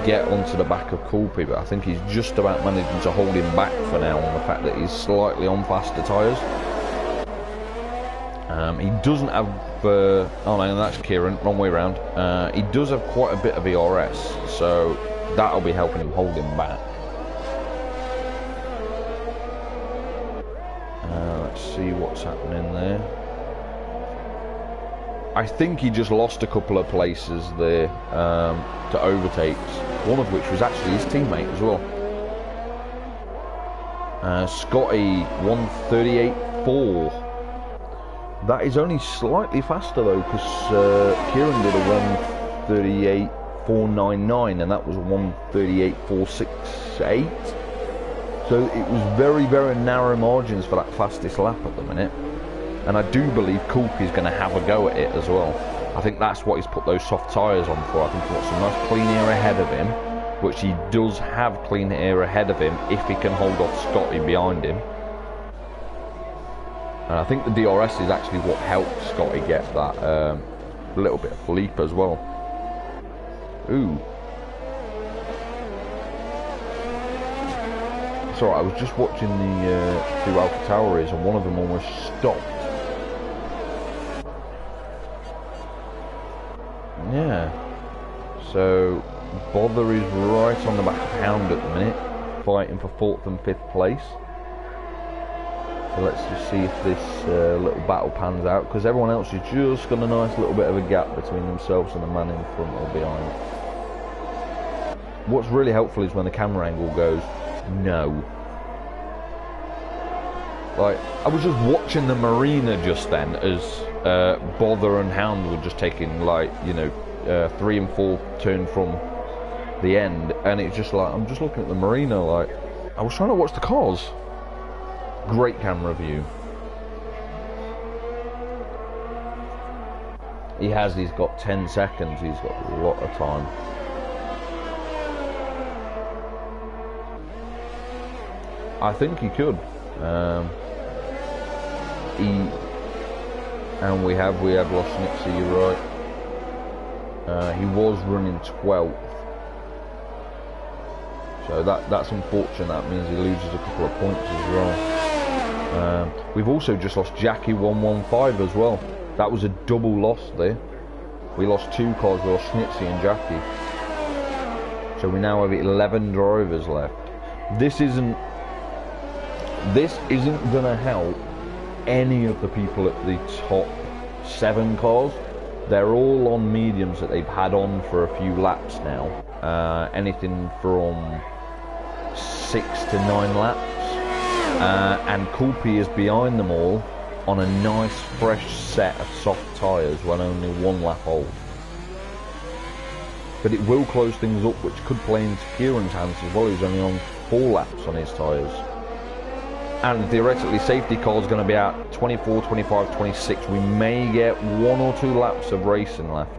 Speaker 1: get onto the back of Kulpi, but I think he's just about managing to hold him back for now on the fact that he's slightly on faster tyres. He doesn't have, oh no, that's Kieran, wrong way round. He does have quite a bit of ERS, so that'll be helping him hold him back. Let's see what's happening there. I think he just lost a couple of places there to overtakes, one of which was actually his teammate as well. Scotty 1:38.4. That is only slightly faster though, because Kieran did a 1:38.499 and that was 1:38.468. So it was very narrow margins for that fastest lap at the minute. And I do believe Kulpi's going to have a go at it as well. I think that's what he's put those soft tyres on for. I think he wants some nice clean air ahead of him, which he does have clean air ahead of him if he can hold off Scotty behind him. And I think the DRS is actually what helped Scotty get that little bit of leap as well. Ooh. It's alright, I was just watching the two AlphaTauris and one of them almost stopped. Yeah. So, Bother is right on the back of Hound at the minute, fighting for 4th and 5th place. So let's just see if this little battle pans out, because everyone else has just got a nice little bit of a gap between themselves and the man in front or behind. What's really helpful is when the camera angle goes no. Like, I was just watching the marina just then as Bother and Hound were just taking, like, you know, 3 and 4 turn from the end, and it's just like, I'm just looking at the marina like, I was trying to watch the cars. Great camera view. He's got 10 seconds, he's got a lot of time. I think he could. And we have lost Nipsey, you're right. He was running 12th. So that's unfortunate, that means he loses a couple of points as well. We've also just lost Jackie 115 as well. That was a double loss there. We lost 2 cars, we lost Schnitzy and Jackie. So we now have 11 drivers left. This isn't going to help any of the people at the top 7 cars. They're all on mediums that they've had on for a few laps now. Anything from 6 to 9 laps. And Kulpi is behind them all on a nice fresh set of soft tyres when only 1 lap old. But it will close things up, which could play into Kieran's hands as well, who's only on 4 laps on his tyres. And theoretically, safety car is going to be out 24, 25, 26. We may get 1 or 2 laps of racing left.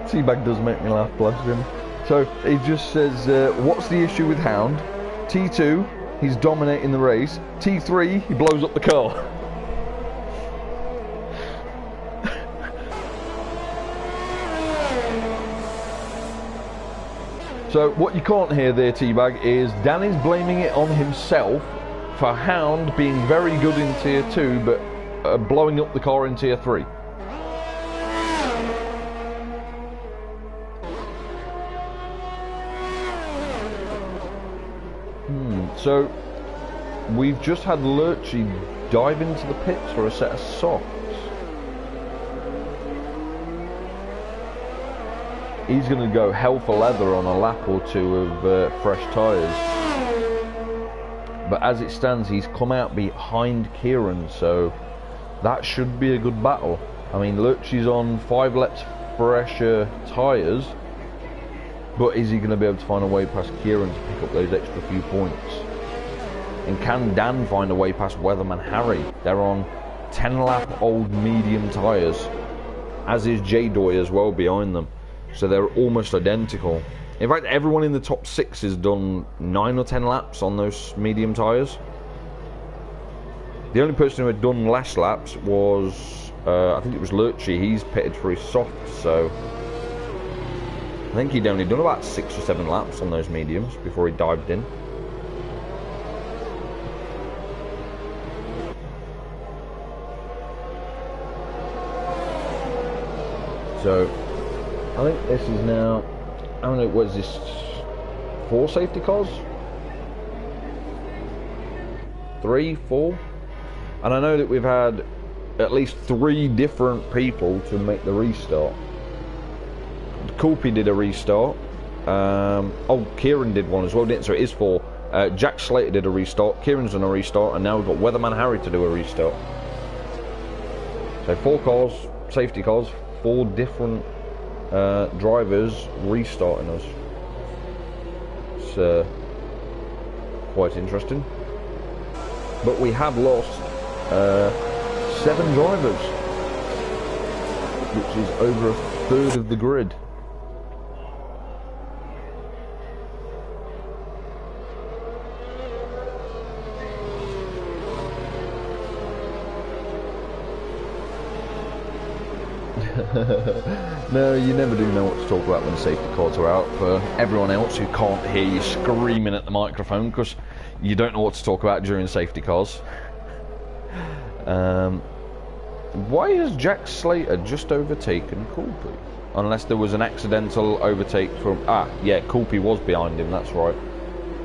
Speaker 1: Teabag does make me laugh, bless him. So he just says, what's the issue with Hound? T2, he's dominating the race. T3, he blows up the car. So what you can't hear there, Teabag, is Danny's blaming it on himself for Hound being very good in Tier 2, but blowing up the car in Tier 3. So, we've just had Lurchy dive into the pits for a set of softs. He's going to go hell for leather on a lap or 2 of fresh tyres. But as it stands, he's come out behind Kieran, so that should be a good battle. I mean, Lurchy's on 5 laps fresher tyres, but is he going to be able to find a way past Kieran to pick up those extra few points? And can Dan find a way past Weatherman Harry? They're on 10 lap old medium tyres, as is J-Doy as well behind them. So they're almost identical. In fact, everyone in the top 6 has done 9 or 10 laps on those medium tyres. The only person who had done less laps was, I think it was Lurchy. He's pitted for his softs, so I think he'd only done about 6 or 7 laps on those mediums before he dived in. So, I think this is now, I don't know, what is this, 4 safety cars? 3, 4? And I know that we've had at least 3 different people to make the restart. Kulpi did a restart. Oh, Kieran did one as well, didn't? So it is 4. Jack Slater did a restart. Kieran's done a restart, and now we've got Weatherman Harry to do a restart. So 4 cars, safety cars, 4 different drivers restarting us. quite interesting. But we have lost 7 drivers, which is over a third of the grid. No, you never do know what to talk about when the safety cars are out. For everyone else who can't hear you screaming at the microphone because you don't know what to talk about during safety cars. Why has Jack Slater just overtaken Coolpy? Unless there was an accidental overtake from... Ah, yeah, Coolpy was behind him, that's right.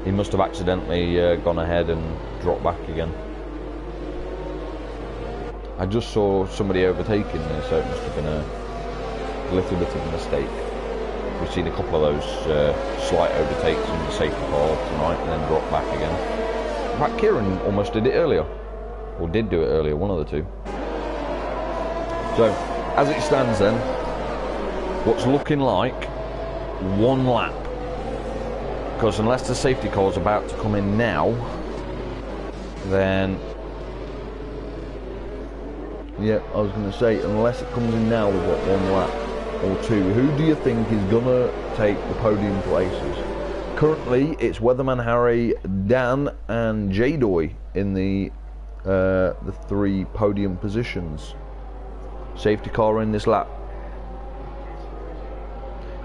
Speaker 1: He must have accidentally gone ahead and dropped back again. I just saw somebody overtaking there, so it must have been a little bit of a mistake. We've seen a couple of those slight overtakes in the safety car tonight and then drop back again. In fact, Kieran almost did it earlier. Or did do it earlier, one of the two. So, as it stands then, what's looking like 1 lap. Because unless the safety car's about to come in now, then... Yeah, I was going to say, unless it comes in now, we've got 1 lap or 2. Who do you think is going to take the podium places? Currently, it's Weatherman Harry, Dan and J-Doy in the 3 podium positions. Safety car in this lap.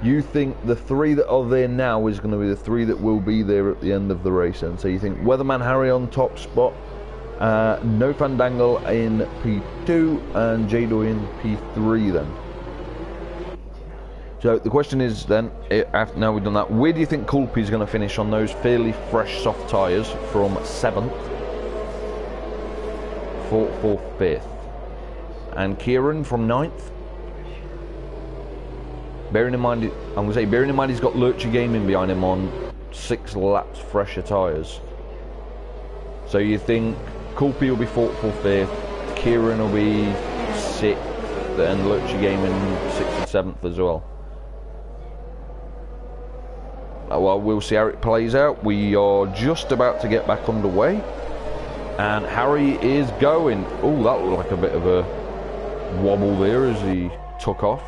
Speaker 1: You think the 3 that are there now is going to be the 3 that will be there at the end of the race, and so you think Weatherman Harry on top spot, No Fandangle in P2 and J-Doy in P3 then. So the question is then, now we've done that, where do you think Coolpy is going to finish on those fairly fresh soft tyres from 7th, 4th, 5th? And Kieran from 9th? Bearing in mind, bearing in mind he's got Lurchy Gaming behind him on 6 laps fresher tyres. So you think Coolpy will be 4th, 5th, Kieran will be 6th, and Lurchy Gaming 6th and 7th as well. Well, we'll see how it plays out. We are just about to get back underway, and Harry is going. Oh, that looked like a bit of a wobble there as he took off.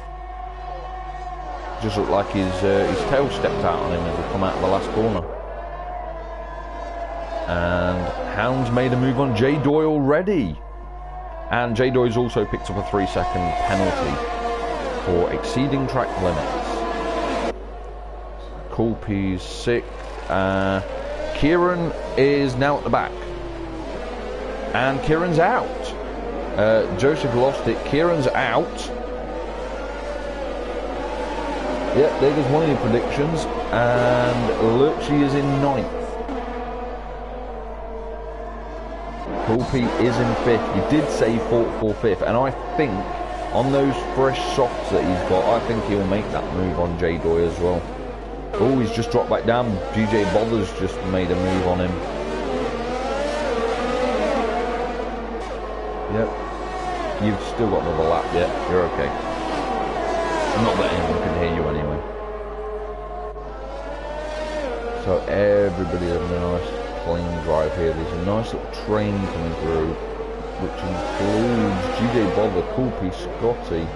Speaker 1: Just looked like his tail stepped out on him as he come out of the last corner. And Hound's made a move on J-Doy already. And J-Doy's also picked up a 3-second penalty for exceeding track limits. Coolpy's 6th. Kieran is now at the back. And Kieran's out. Joseph lost it. Kieran's out. Yeah, there goes one of your predictions. And Lurchy is in 9th. Coolpy is in 5th. You did say 4th or 5th, and I think on those fresh softs that he's got, I think he'll make that move on J-Doy as well. Oh, he's just dropped back down. DJ Bother's just made a move on him. Yep. You've still got another lap yet. You're okay. Not that anyone can hear you anyway. So everybody having a nice clean drive here. There's a nice little train coming through, which includes GJ Bother, Coolpy, Scotty,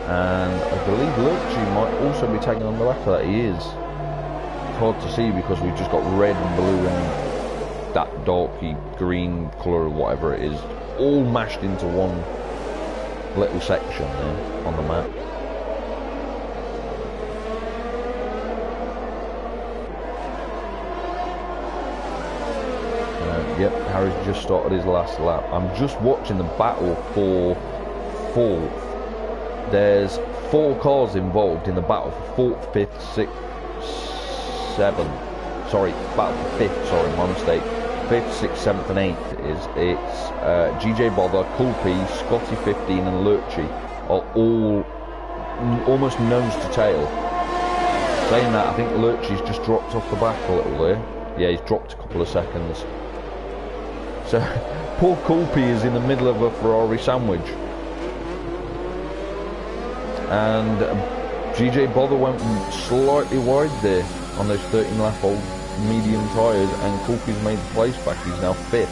Speaker 1: and I believe Lurchy might also be tagging on the back of that. He is. It's hard to see because we've just got red and blue and that darky green colour or whatever it is, all mashed into one little section there on the map. Yep, Harry's just started his last lap. I'm just watching the battle for 4th. There's 4 cars involved in the battle for 4th, 5th, 6th, 7th. Sorry, battle for 5th, sorry, my mistake. 5th, 6th, 7th and 8th it's GJ Bother, Coolpy, Scotty 15 and Lurchy are all almost nose to tail. Saying that, I think Lurchy's just dropped off the back a little there. Yeah, he's dropped a couple of seconds. So, poor Coolpy is in the middle of a Ferrari sandwich. And GJ Bother went slightly wide there on those 13 lap old medium tyres, and Kulpi's made the place back. He's now 5th.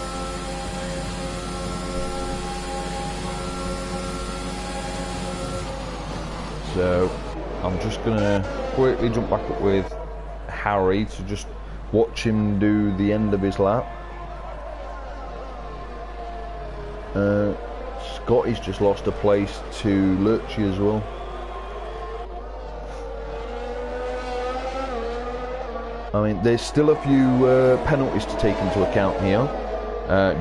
Speaker 1: So I'm just going to quickly jump back up with Harry to just watch him do the end of his lap. Scotty's just lost a place to Lurchie as well. I mean, there's still a few penalties to take into account here.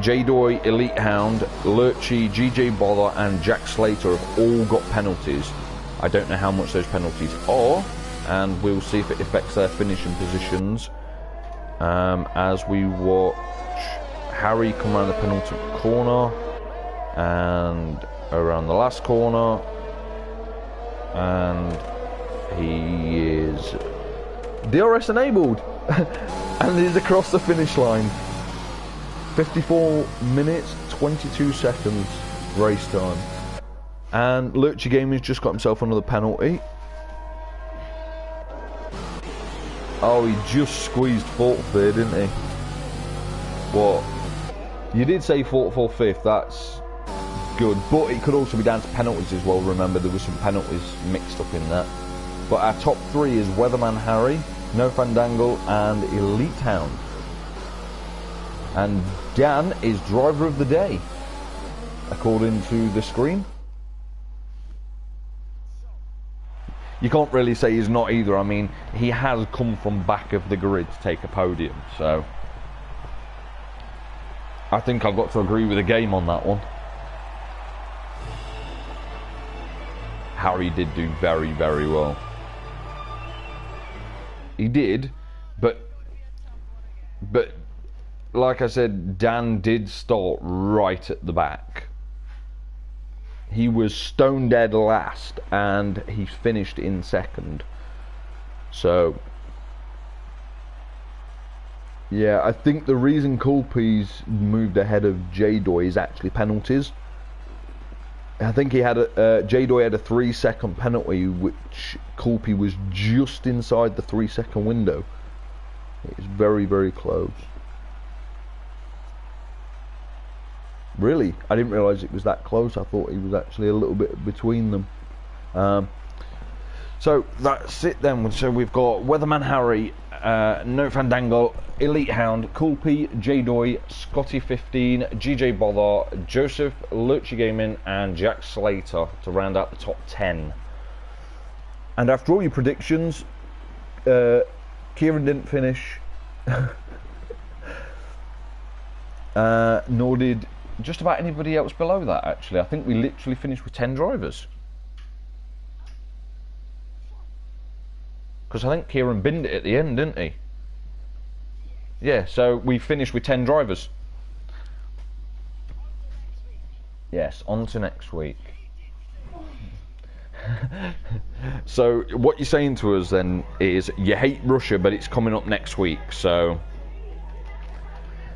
Speaker 1: J-Doy, Elite Hound, Lurchie, GJ Bother and Jack Slater have all got penalties. I don't know how much those penalties are, and we'll see if it affects their finishing positions as we watch Harry come around the penultimate corner and around the last corner, and he is DRS enabled and he's across the finish line. 54 minutes 22 seconds race time, and Lurchie Gaming's just got himself another penalty. Oh, he just squeezed 4th there, didn't he? What? You did say 4th or 5th, that's good, but it could also be down to penalties as well. Remember, there were some penalties mixed up in that. But our top 3 is Weatherman Harry, No Fandangle and Elite Hound. And Dan is driver of the day, according to the screen. You can't really say he's not either. I mean, he has come from back of the grid to take a podium, so I think I've got to agree with the game on that one. Harry did do very, very well. He did, but like I said, Dan did start right at the back. He was stone dead last, and he finished in 2nd. So, yeah, I think the reason Kulpi's moved ahead of J-Doy is actually penalties. I think he had J-Doy had a 3-second penalty, which Kulpi was just inside the 3-second window. It was very, very close. Really, I didn't realise it was that close. I thought he was actually a little bit between them. So that's it then. So we've got Weatherman Harry, No Fandango, Elite Hound, Kulpi, J-Doy, Scotty 15, GJ Bother, Joseph, Lurchie Gaming and Jack Slater to round out the top 10. And after all your predictions, Kieran didn't finish, nor did just about anybody else below that, actually. I think we literally finished with 10 drivers. Because I think Kieran binned it at the end, didn't he? Yeah, so we finished with 10 drivers. Yes, on to next week. So what you're saying to us then is you hate Russia, but it's coming up next week. So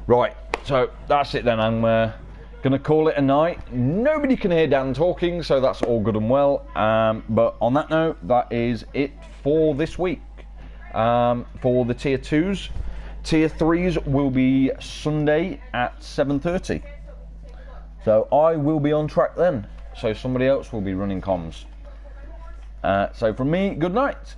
Speaker 1: right, so that's it then. I'm gonna call it a night. Nobody can hear Dan talking, so that's all good and well. But on that note, that is it for this week. For the tier 2s, tier 3s will be Sunday at 7:30. So I will be on track then. So somebody else will be running comms. So from me, good night.